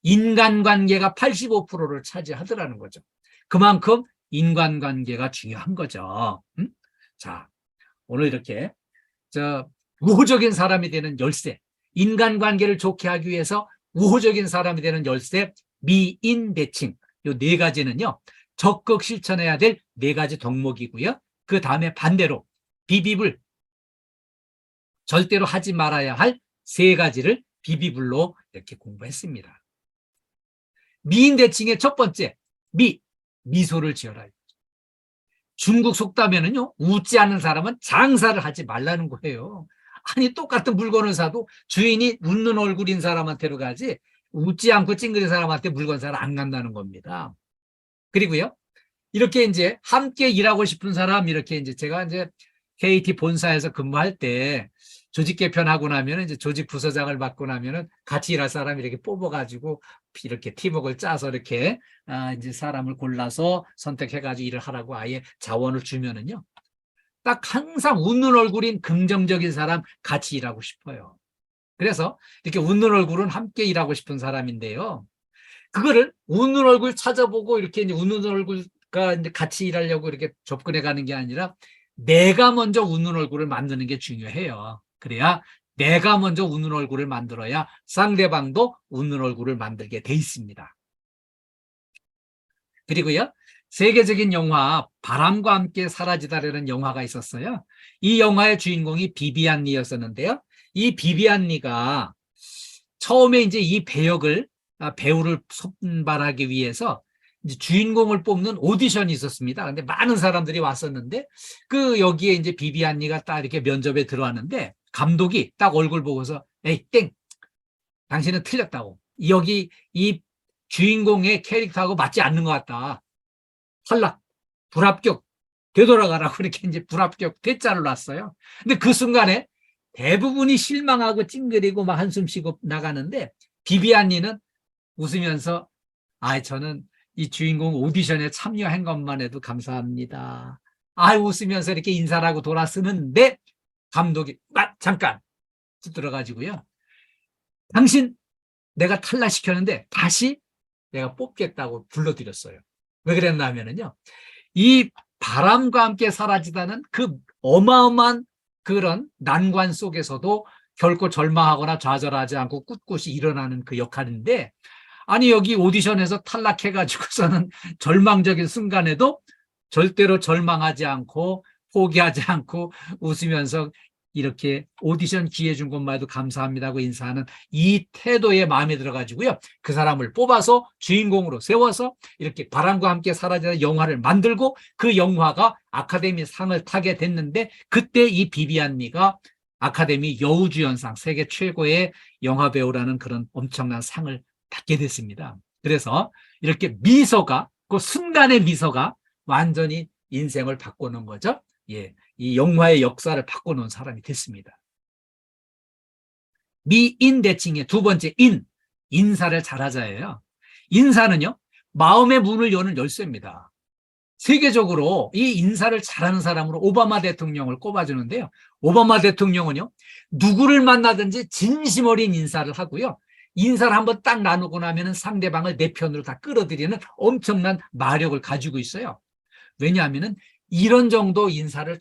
인간관계가 85%를 차지하더라는 거죠. 그만큼 인간관계가 중요한 거죠. 자, 오늘 이렇게 우호적인 사람이 되는 열쇠, 인간관계를 좋게 하기 위해서 우호적인 사람이 되는 열쇠, 미인 대칭, 이 네 가지는요, 적극 실천해야 될 네 가지 덕목이고요. 그 다음에 반대로 비비불, 절대로 하지 말아야 할 세 가지를 비비불로 이렇게 공부했습니다. 미인 대칭의 첫 번째, 미소를 지어라. 중국 속담에는요, 웃지 않는 사람은 장사를 하지 말라는 거예요. 아니, 똑같은 물건을 사도 주인이 웃는 얼굴인 사람한테로 가지 웃지 않고 찡그린 사람한테 물건 사러 안 간다는 겁니다. 그리고요, 이렇게 이제 함께 일하고 싶은 사람, 이렇게 이제 제가 이제 KT 본사에서 근무할 때 조직 개편하고 나면 이제 조직 부서장을 맡고 나면은 같이 일할 사람 이렇게 뽑아가지고 이렇게 팀워크를 짜서 이렇게 이제 사람을 골라서 선택해가지고 일을 하라고 아예 자원을 주면은요, 딱 항상 웃는 얼굴인 긍정적인 사람 같이 일하고 싶어요. 그래서 이렇게 웃는 얼굴은 함께 일하고 싶은 사람인데요. 그거를 웃는 얼굴 찾아보고 이렇게 이제 웃는 얼굴과 이제 같이 일하려고 이렇게 접근해 가는 게 아니라 내가 먼저 웃는 얼굴을 만드는 게 중요해요. 그래야 내가 먼저 웃는 얼굴을 만들어야 상대방도 웃는 얼굴을 만들게 돼 있습니다. 그리고요, 세계적인 영화 바람과 함께 사라지다라는 영화가 있었어요. 이 영화의 주인공이 비비안 리였었는데요. 이 비비안 리가 처음에 이제 이 배우를 선발하기 위해서 이제 주인공을 뽑는 오디션이 있었습니다. 근데 많은 사람들이 왔었는데 여기에 이제 비비안 리가 딱 이렇게 면접에 들어왔는데 감독이 딱 얼굴 보고서 에이 땡, 당신은 틀렸다고. 여기 이 주인공의 캐릭터하고 맞지 않는 것 같다. 탈락, 불합격, 되돌아가라고 이렇게 이제 불합격 대자를 놨어요. 근데 그 순간에 대부분이 실망하고 찡그리고 막 한숨 쉬고 나가는데 비비안 리는 웃으면서 저는 이 주인공 오디션에 참여한 것만 해도 감사합니다. 웃으면서 이렇게 인사를 하고 돌아서는데 감독이 잠깐 들어가지고요. 당신 내가 탈락시켰는데 다시 내가 뽑겠다고 불러드렸어요. 왜 그랬나 하면은요, 이 바람과 함께 사라지다는 그 어마어마한 그런 난관 속에서도 결코 절망하거나 좌절하지 않고 꿋꿋이 일어나는 그 역할인데, 아니 여기 오디션에서 탈락해가지고서는 절망적인 순간에도 절대로 절망하지 않고 포기하지 않고 웃으면서 이렇게 오디션 기회 준 것만 해도 감사합니다고 인사하는 이 태도에 마음에 들어가지고요. 그 사람을 뽑아서 주인공으로 세워서 이렇게 바람과 함께 사라지는 영화를 만들고 그 영화가 아카데미 상을 타게 됐는데 그때 이 비비안 리가 아카데미 여우주연상 세계 최고의 영화배우라는 그런 엄청난 상을 받게 됐습니다. 그래서 이렇게 미소가 그 순간의 미소가 완전히 인생을 바꿔놓은 거죠. 예, 이 영화의 역사를 바꿔놓은 사람이 됐습니다. 미인대칭의 두 번째 인사를 잘하자예요. 인사는요, 마음의 문을 여는 열쇠입니다. 세계적으로 이 인사를 잘하는 사람으로 오바마 대통령을 꼽아주는데요. 오바마 대통령은요, 누구를 만나든지 진심 어린 인사를 하고요. 인사를 한번 딱 나누고 나면 상대방을 내 편으로 다 끌어들이는 엄청난 마력을 가지고 있어요. 왜냐하면 이런 정도 인사를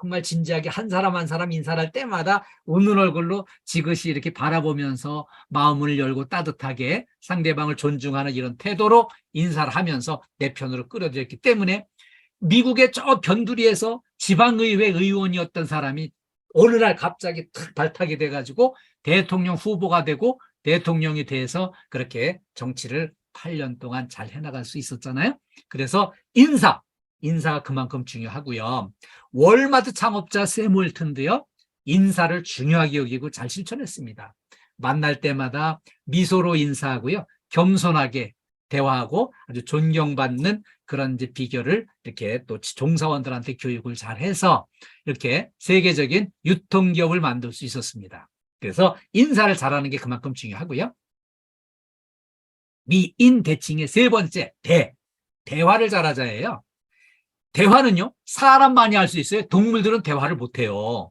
정말 진지하게 한 사람 한 사람 인사를 할 때마다 웃는 얼굴로 지그시 이렇게 바라보면서 마음을 열고 따뜻하게 상대방을 존중하는 이런 태도로 인사를 하면서 내 편으로 끌어들였기 때문에 미국의 저 변두리에서 지방의회 의원이었던 사람이 어느 날 갑자기 탁 발탁이 돼가지고 대통령 후보가 되고 대통령이 돼서 그렇게 정치를 8년 동안 잘 해나갈 수 있었잖아요. 그래서 인사가 그만큼 중요하고요. 월마트 창업자 샘 월튼도요, 인사를 중요하게 여기고 잘 실천했습니다. 만날 때마다 미소로 인사하고요, 겸손하게 대화하고 아주 존경받는 그런 이제 비결을 이렇게 또 종사원들한테 교육을 잘 해서 이렇게 세계적인 유통기업을 만들 수 있었습니다. 그래서 인사를 잘하는 게 그만큼 중요하고요. 미인대칭의 세 번째, 대화를 잘하자예요. 대화는요, 사람만이 할 수 있어요. 동물들은 대화를 못해요.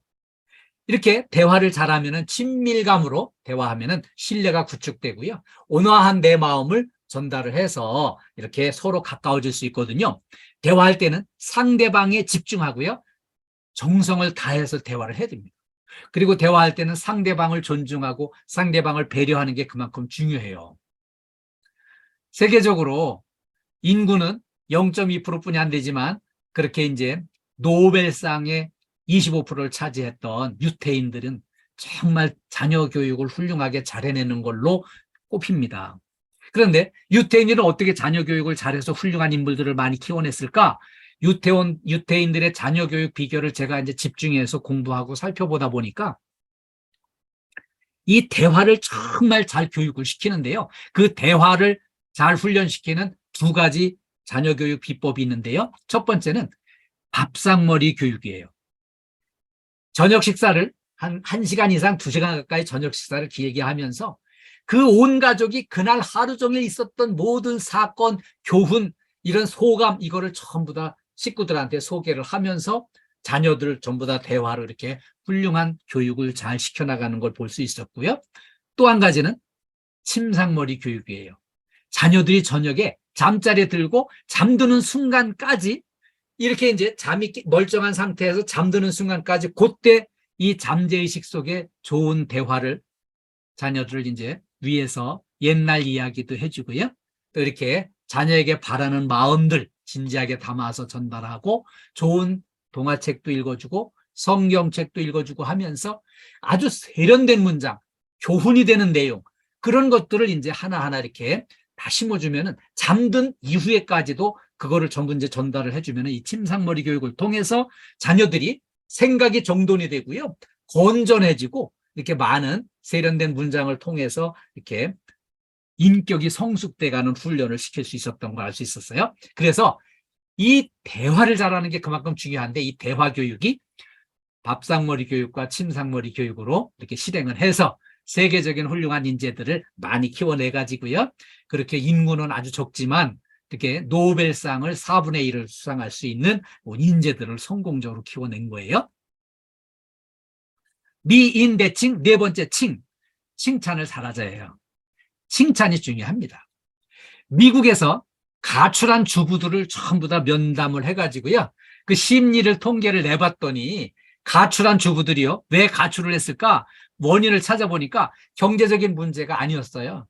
이렇게 대화를 잘하면 친밀감으로 대화하면 신뢰가 구축되고요. 온화한 내 마음을 전달을 해서 이렇게 서로 가까워질 수 있거든요. 대화할 때는 상대방에 집중하고요. 정성을 다해서 대화를 해야 됩니다. 그리고 대화할 때는 상대방을 존중하고 상대방을 배려하는 게 그만큼 중요해요. 세계적으로 인구는 0.2%뿐이 안 되지만 그렇게 이제 노벨상의 25%를 차지했던 유태인들은 정말 자녀 교육을 훌륭하게 잘 해내는 걸로 꼽힙니다. 그런데 유태인들은 어떻게 자녀 교육을 잘해서 훌륭한 인물들을 많이 키워냈을까? 유태인들의 자녀 교육 비결을 제가 이제 집중해서 공부하고 살펴보다 보니까 이 대화를 정말 잘 교육을 시키는데요. 그 대화를 잘 훈련시키는 두 가지 자녀 교육 비법이 있는데요. 첫 번째는 밥상머리 교육이에요. 저녁 식사를 한 1시간 이상 2시간 가까이 저녁 식사를 길게 하면서 그 온 가족이 그날 하루 종일 있었던 모든 사건, 교훈, 이런 소감, 이거를 전부 다 식구들한테 소개를 하면서 자녀들 전부 다 대화로 이렇게 훌륭한 교육을 잘 시켜나가는 걸 볼 수 있었고요. 또 한 가지는 침상머리 교육이에요. 자녀들이 저녁에 잠자리에 들고 잠드는 순간까지 이렇게 이제 잠이 멀쩡한 상태에서 잠드는 순간까지 그때 이 잠재의식 속에 좋은 대화를 자녀들을 이제 위해서 옛날 이야기도 해주고요. 또 이렇게 자녀에게 바라는 마음들 진지하게 담아서 전달하고 좋은 동화책도 읽어주고 성경책도 읽어주고 하면서 아주 세련된 문장, 교훈이 되는 내용, 그런 것들을 이제 하나하나 이렇게 다 심어주면은 잠든 이후에까지도 그거를 전부 이제 전달을 해주면은 이 침상머리 교육을 통해서 자녀들이 생각이 정돈이 되고요. 건전해지고 이렇게 많은 세련된 문장을 통해서 이렇게 인격이 성숙돼가는 훈련을 시킬 수 있었던 걸 알 수 있었어요. 그래서 이 대화를 잘하는 게 그만큼 중요한데 이 대화 교육이 밥상머리 교육과 침상머리 교육으로 이렇게 실행을 해서 세계적인 훌륭한 인재들을 많이 키워내가지고요. 그렇게 인구는 아주 적지만 이렇게 노벨상을 4분의 1을 수상할 수 있는 인재들을 성공적으로 키워낸 거예요. 미인대칭 네 번째 칭찬을 잘하자예요. 칭찬이 중요합니다. 미국에서 가출한 주부들을 전부 다 면담을 해가지고요. 그 심리를 통계를 내봤더니 가출한 주부들이요. 왜 가출을 했을까? 원인을 찾아보니까 경제적인 문제가 아니었어요.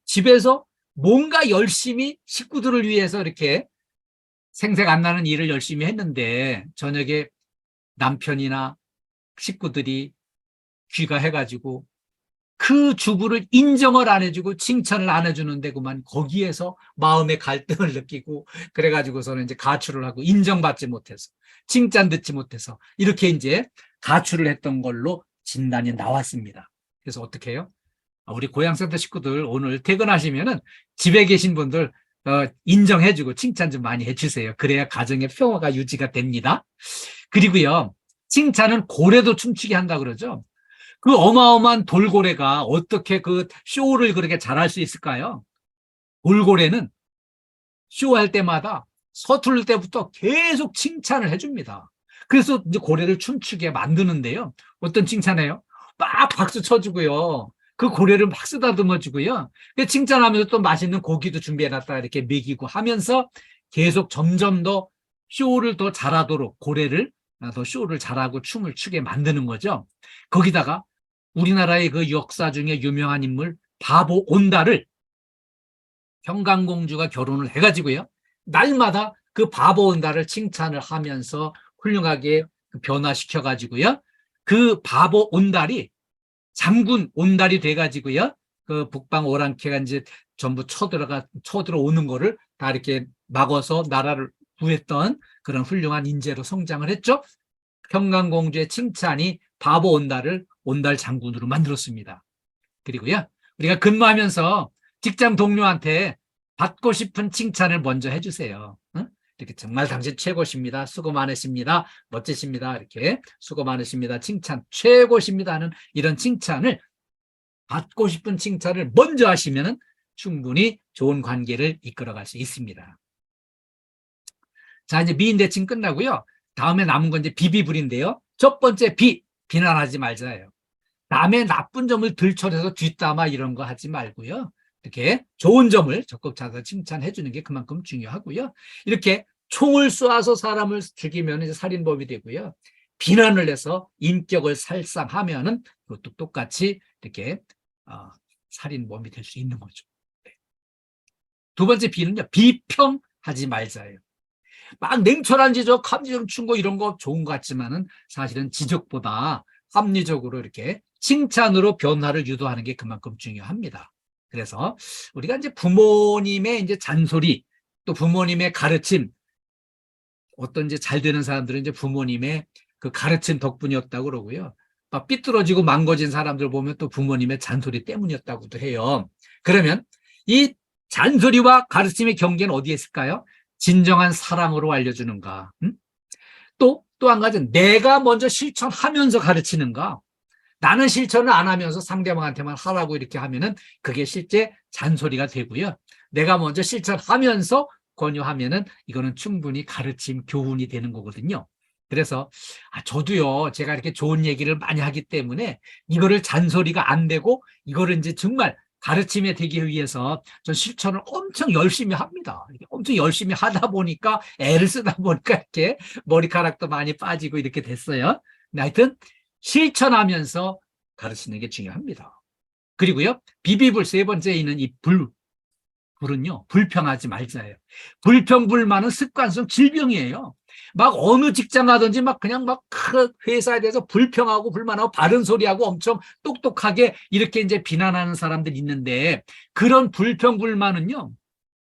집에서 뭔가 열심히 식구들을 위해서 이렇게 생색 안 나는 일을 열심히 했는데 저녁에 남편이나 식구들이 귀가해가지고 그 주부를 인정을 안 해주고 칭찬을 안 해주는데 그만 거기에서 마음의 갈등을 느끼고 그래가지고서는 이제 가출을 하고 인정받지 못해서 칭찬 듣지 못해서 이렇게 이제 가출을 했던 걸로 진단이 나왔습니다. 그래서 어떻게 해요? 우리 고향센터 식구들 오늘 퇴근하시면은 집에 계신 분들 인정해주고 칭찬 좀 많이 해주세요. 그래야 가정의 평화가 유지가 됩니다. 그리고요, 칭찬은 고래도 춤추게 한다 그러죠. 그 어마어마한 돌고래가 어떻게 그 쇼를 그렇게 잘할 수 있을까요? 돌고래는 쇼할 때마다 서투를 때부터 계속 칭찬을 해줍니다. 그래서 이제 고래를 춤추게 만드는데요. 어떤 칭찬해요? 막 박수 쳐주고요. 그 고래를 막 쓰다듬어 주고요. 칭찬하면서 또 맛있는 고기도 준비해놨다 이렇게 먹이고 하면서 계속 점점 더 쇼를 더 잘하도록 고래를 더 쇼를 잘하고 춤을 추게 만드는 거죠. 거기다가 우리나라의 그 역사 중에 유명한 인물 바보 온달을 평강공주가 결혼을 해가지고요. 날마다 그 바보 온달을 칭찬을 하면서 훌륭하게 변화시켜가지고요. 그 바보 온달이 장군 온달이 돼가지고요. 그 북방 오랑캐가 이제 전부 쳐들어오는 거를 다 이렇게 막아서 나라를 구했던 그런 훌륭한 인재로 성장을 했죠. 평강공주의 칭찬이 바보 온달을 온달 장군으로 만들었습니다. 그리고요, 우리가 근무하면서 직장 동료한테 받고 싶은 칭찬을 먼저 해주세요. 응? 이렇게 정말 당신 최고십니다. 수고 많으십니다. 멋지십니다. 이렇게 수고 많으십니다. 칭찬 최고십니다 하는 이런 칭찬을 받고 싶은 칭찬을 먼저 하시면 충분히 좋은 관계를 이끌어갈 수 있습니다. 자, 이제 미인대칭 끝나고요. 다음에 남은 건 이제 비비불인데요. 첫 번째 비난하지 말자예요. 남의 나쁜 점을 들춰내서 뒷담화 이런 거 하지 말고요. 이렇게 좋은 점을 적극 찾아서 칭찬해 주는 게 그만큼 중요하고요. 이렇게 총을 쏘아서 사람을 죽이면 이제 살인범이 되고요. 비난을 해서 인격을 살상하면은 그것도 똑같이 이렇게 살인범이 될 수 있는 거죠. 두 번째 비는요, 비평하지 말자예요. 막 냉철한 지적, 합리적 충고 이런 거 좋은 것 같지만은 사실은 지적보다 합리적으로 이렇게 칭찬으로 변화를 유도하는 게 그만큼 중요합니다. 그래서 우리가 이제 부모님의 이제 잔소리, 또 부모님의 가르침, 어떤 이제 잘 되는 사람들은 이제 부모님의 그 가르침 덕분이었다고 그러고요. 막 삐뚤어지고 망가진 사람들 보면 또 부모님의 잔소리 때문이었다고도 해요. 그러면 이 잔소리와 가르침의 경계는 어디에 있을까요? 진정한 사랑으로 알려주는가? 또 한 가지는 내가 먼저 실천하면서 가르치는가? 나는 실천을 안 하면서 상대방한테만 하라고 이렇게 하면은 그게 실제 잔소리가 되고요. 내가 먼저 실천하면서 권유하면은 이거는 충분히 가르침, 교훈이 되는 거거든요. 그래서 저도요, 제가 이렇게 좋은 얘기를 많이 하기 때문에 이거를 잔소리가 안 되고 이거를 이제 정말 가르침에 되기 위해서 전 실천을 엄청 열심히 합니다. 엄청 열심히 하다 보니까 애를 쓰다 보니까 이렇게 머리카락도 많이 빠지고 이렇게 됐어요. 하여튼 실천하면서 가르치는 게 중요합니다. 그리고요, 비비불 세 번째에 있는 이 불은요, 불평하지 말자예요. 불평불만은 습관성 질병이에요. 막 어느 직장 가든지 막 그냥 막 회사에 대해서 불평하고 불만하고 바른 소리하고 엄청 똑똑하게 이렇게 이제 비난하는 사람들이 있는데 그런 불평불만은요,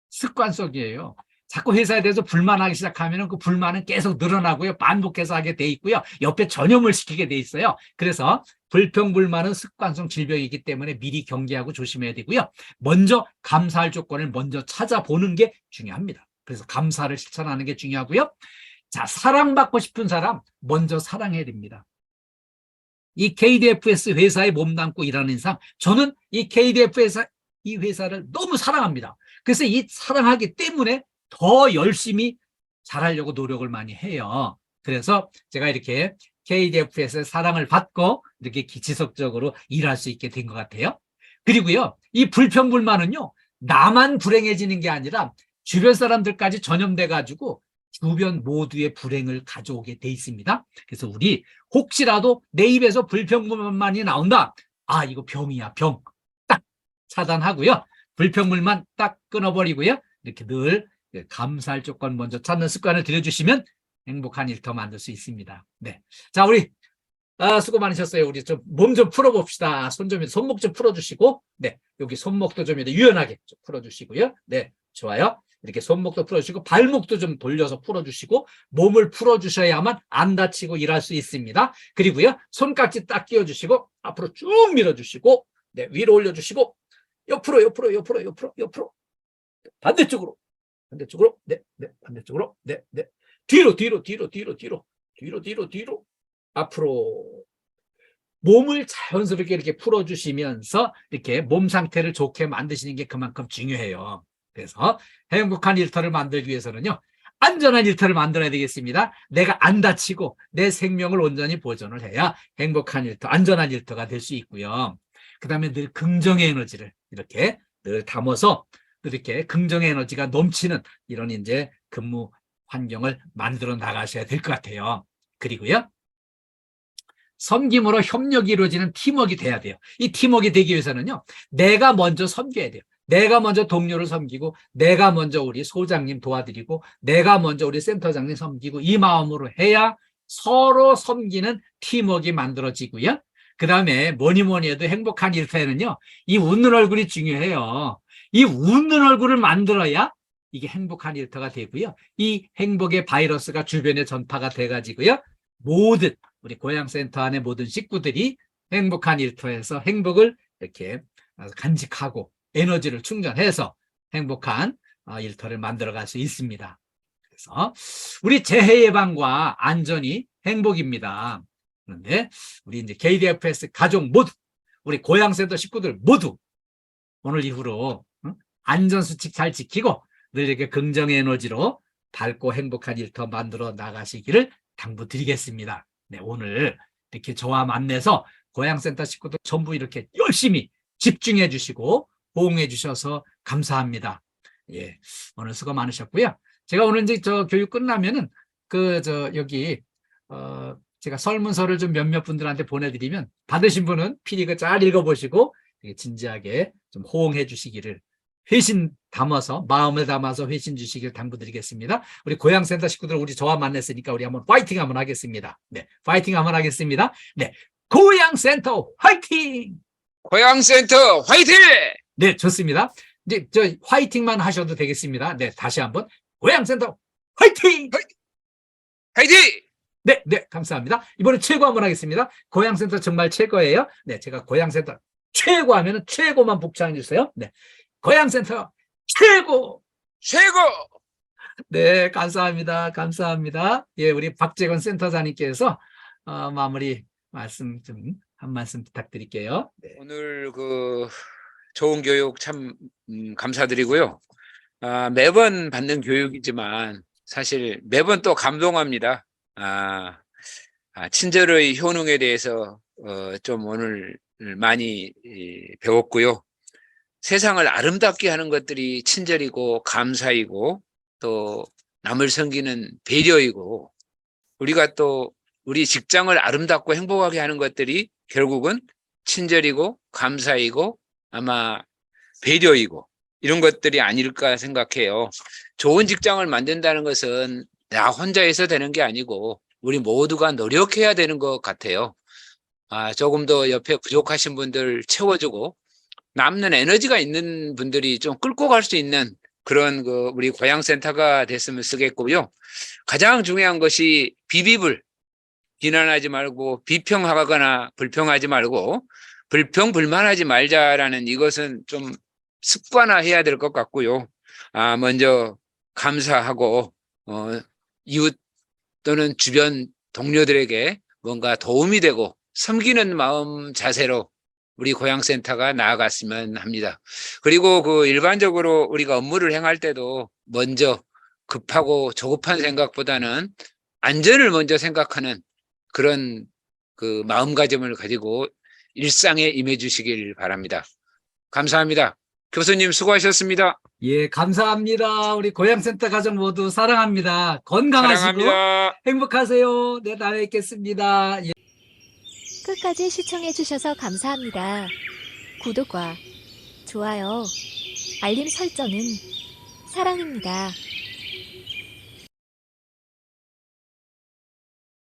습관성이에요. 자꾸 회사에 대해서 불만하기 시작하면 그 불만은 계속 늘어나고요. 반복해서 하게 돼 있고요. 옆에 전염을 시키게 돼 있어요. 그래서 불평불만은 습관성 질병이기 때문에 미리 경계하고 조심해야 되고요. 먼저 감사할 조건을 먼저 찾아보는 게 중요합니다. 그래서 감사를 실천하는 게 중요하고요. 자, 사랑받고 싶은 사람 먼저 사랑해야 됩니다. 이 KDFS 회사에 몸담고 일하는 이상 저는 이 KDFS 이 회사를 너무 사랑합니다. 그래서 이 사랑하기 때문에 더 열심히 잘하려고 노력을 많이 해요. 그래서 제가 이렇게 KDFS의 사랑을 받고 이렇게 지속적으로 일할 수 있게 된 것 같아요. 그리고요, 이 불평불만은요, 나만 불행해지는 게 아니라 주변 사람들까지 전염돼 가지고 주변 모두의 불행을 가져오게 돼 있습니다. 그래서 우리 혹시라도 내 입에서 불평불만이 나온다, 이거 병이야, 병. 딱 차단하고요, 불평불만 딱 끊어버리고요, 이렇게 늘 감사할 조건 먼저 찾는 습관을 들여주시면 행복한 일터 만들 수 있습니다. 네. 자, 우리 수고 많으셨어요. 우리 좀 몸 좀 풀어봅시다. 손목 좀 풀어주시고, 네, 여기 손목도 좀 이렇게 유연하게 좀 풀어주시고요. 네, 좋아요. 이렇게 손목도 풀어주시고, 발목도 좀 돌려서 풀어주시고, 몸을 풀어주셔야만 안 다치고 일할 수 있습니다. 그리고요, 손깍지 딱 끼워주시고, 앞으로 쭉 밀어주시고, 네, 위로 올려주시고, 옆으로, 반대쪽으로, 네, 네, 반대쪽으로, 네, 네, 뒤로, 앞으로. 몸을 자연스럽게 이렇게 풀어주시면서 이렇게 몸 상태를 좋게 만드시는 게 그만큼 중요해요. 그래서 행복한 일터를 만들기 위해서는요, 안전한 일터를 만들어야 되겠습니다. 내가 안 다치고 내 생명을 온전히 보존을 해야 행복한 일터, 안전한 일터가 될 수 있고요. 그 다음에 늘 긍정의 에너지를 이렇게 늘 담아서 이렇게 긍정의 에너지가 넘치는 이런 이제 근무 환경을 만들어 나가셔야 될 것 같아요. 그리고요, 섬김으로 협력이 이루어지는 팀워크가 돼야 돼요. 이 팀워크가 되기 위해서는요, 내가 먼저 섬겨야 돼요. 내가 먼저 동료를 섬기고, 내가 먼저 우리 소장님 도와드리고, 내가 먼저 우리 센터장님 섬기고, 이 마음으로 해야 서로 섬기는 팀워크가 만들어지고요. 그 다음에 뭐니 해도 행복한 일터에는요, 이 웃는 얼굴이 중요해요. 이 웃는 얼굴을 만들어야 이게 행복한 일터가 되고요. 이 행복의 바이러스가 주변에 전파가 돼가지고요, 모든 우리 고향센터 안에 모든 식구들이 행복한 일터에서 행복을 이렇게 간직하고 에너지를 충전해서 행복한 일터를 만들어갈 수 있습니다. 그래서 우리 재해 예방과 안전이 행복입니다. 그런데 우리 이제 KDFS 가족 모두, 우리 고향센터 식구들 모두 오늘 이후로 안전수칙 잘 지키고 늘 이렇게 긍정의 에너지로 밝고 행복한 일터 만들어 나가시기를 당부드리겠습니다. 네, 오늘 이렇게 저와 만나서 고향센터 식구들 전부 이렇게 열심히 집중해 주시고 호응해 주셔서 감사합니다. 예, 오늘 수고 많으셨고요. 제가 오늘 이제 저 교육 끝나면은 여기 제가 설문서를 좀 몇몇 분들한테 보내드리면 받으신 분은 필히 잘 읽어보시고 진지하게 좀 호응해 주시기를, 회신 담아서, 마음을 담아서 회신 주시길 당부드리겠습니다. 우리 고향센터 식구들, 우리 저와 만났으니까 우리 한번 파이팅 한번 하겠습니다. 네, 파이팅 한번 하겠습니다. 네, 고향센터 화이팅! 고향센터 화이팅! 네, 좋습니다. 이제 저 화이팅만 하셔도 되겠습니다. 네, 다시 한번 고향센터 화이팅! 화이팅! 네, 네, 감사합니다. 이번에 최고 한번 하겠습니다. 고향센터 정말 최고예요. 네, 제가 고향센터 최고 하면은 최고만 복창해 주세요. 네, 고향센터 최고! 최고! 네, 감사합니다. 감사합니다. 예, 우리 박재건 센터장님께서 마무리 말씀 한 말씀 부탁드릴게요. 네. 오늘 좋은 교육 참 감사드리고요. 매번 받는 교육이지만 사실 매번 또 감동합니다. 친절의 효능에 대해서 좀 오늘 많이 배웠고요. 세상을 아름답게 하는 것들이 친절이고 감사이고 또 남을 섬기는 배려이고, 우리가 또 우리 직장을 아름답고 행복하게 하는 것들이 결국은 친절이고 감사이고 아마 배려이고 이런 것들이 아닐까 생각해요. 좋은 직장을 만든다는 것은 나 혼자 해서 되는 게 아니고 우리 모두가 노력해야 되는 것 같아요. 조금 더 옆에 부족하신 분들 채워주고 남는 에너지가 있는 분들이 좀 끌고 갈 수 있는 그런 우리 고향센터가 됐으면 쓰겠고요. 가장 중요한 것이 비난하지 말고 비평하거나 불평하지 말고 불평불만하지 말자라는 이것은 좀 습관화해야 될 것 같고요. 먼저 감사하고 이웃 또는 주변 동료들에게 뭔가 도움이 되고 섬기는 마음 자세로 우리 고향센터가 나아갔으면 합니다. 그리고 일반적으로 우리가 업무를 행할 때도 먼저 급하고 조급한 생각보다는 안전을 먼저 생각하는 그런 마음가짐을 가지고 일상에 임해 주시길 바랍니다. 감사합니다. 교수님 수고하셨습니다. 예, 감사합니다. 우리 고향센터 가족 모두 사랑합니다. 건강하시고 사랑합니다. 행복하세요. 네, 다음에 뵙겠습니다. 예. 끝까지 시청해주셔서 감사합니다. 구독과 좋아요, 알림 설정은 사랑입니다.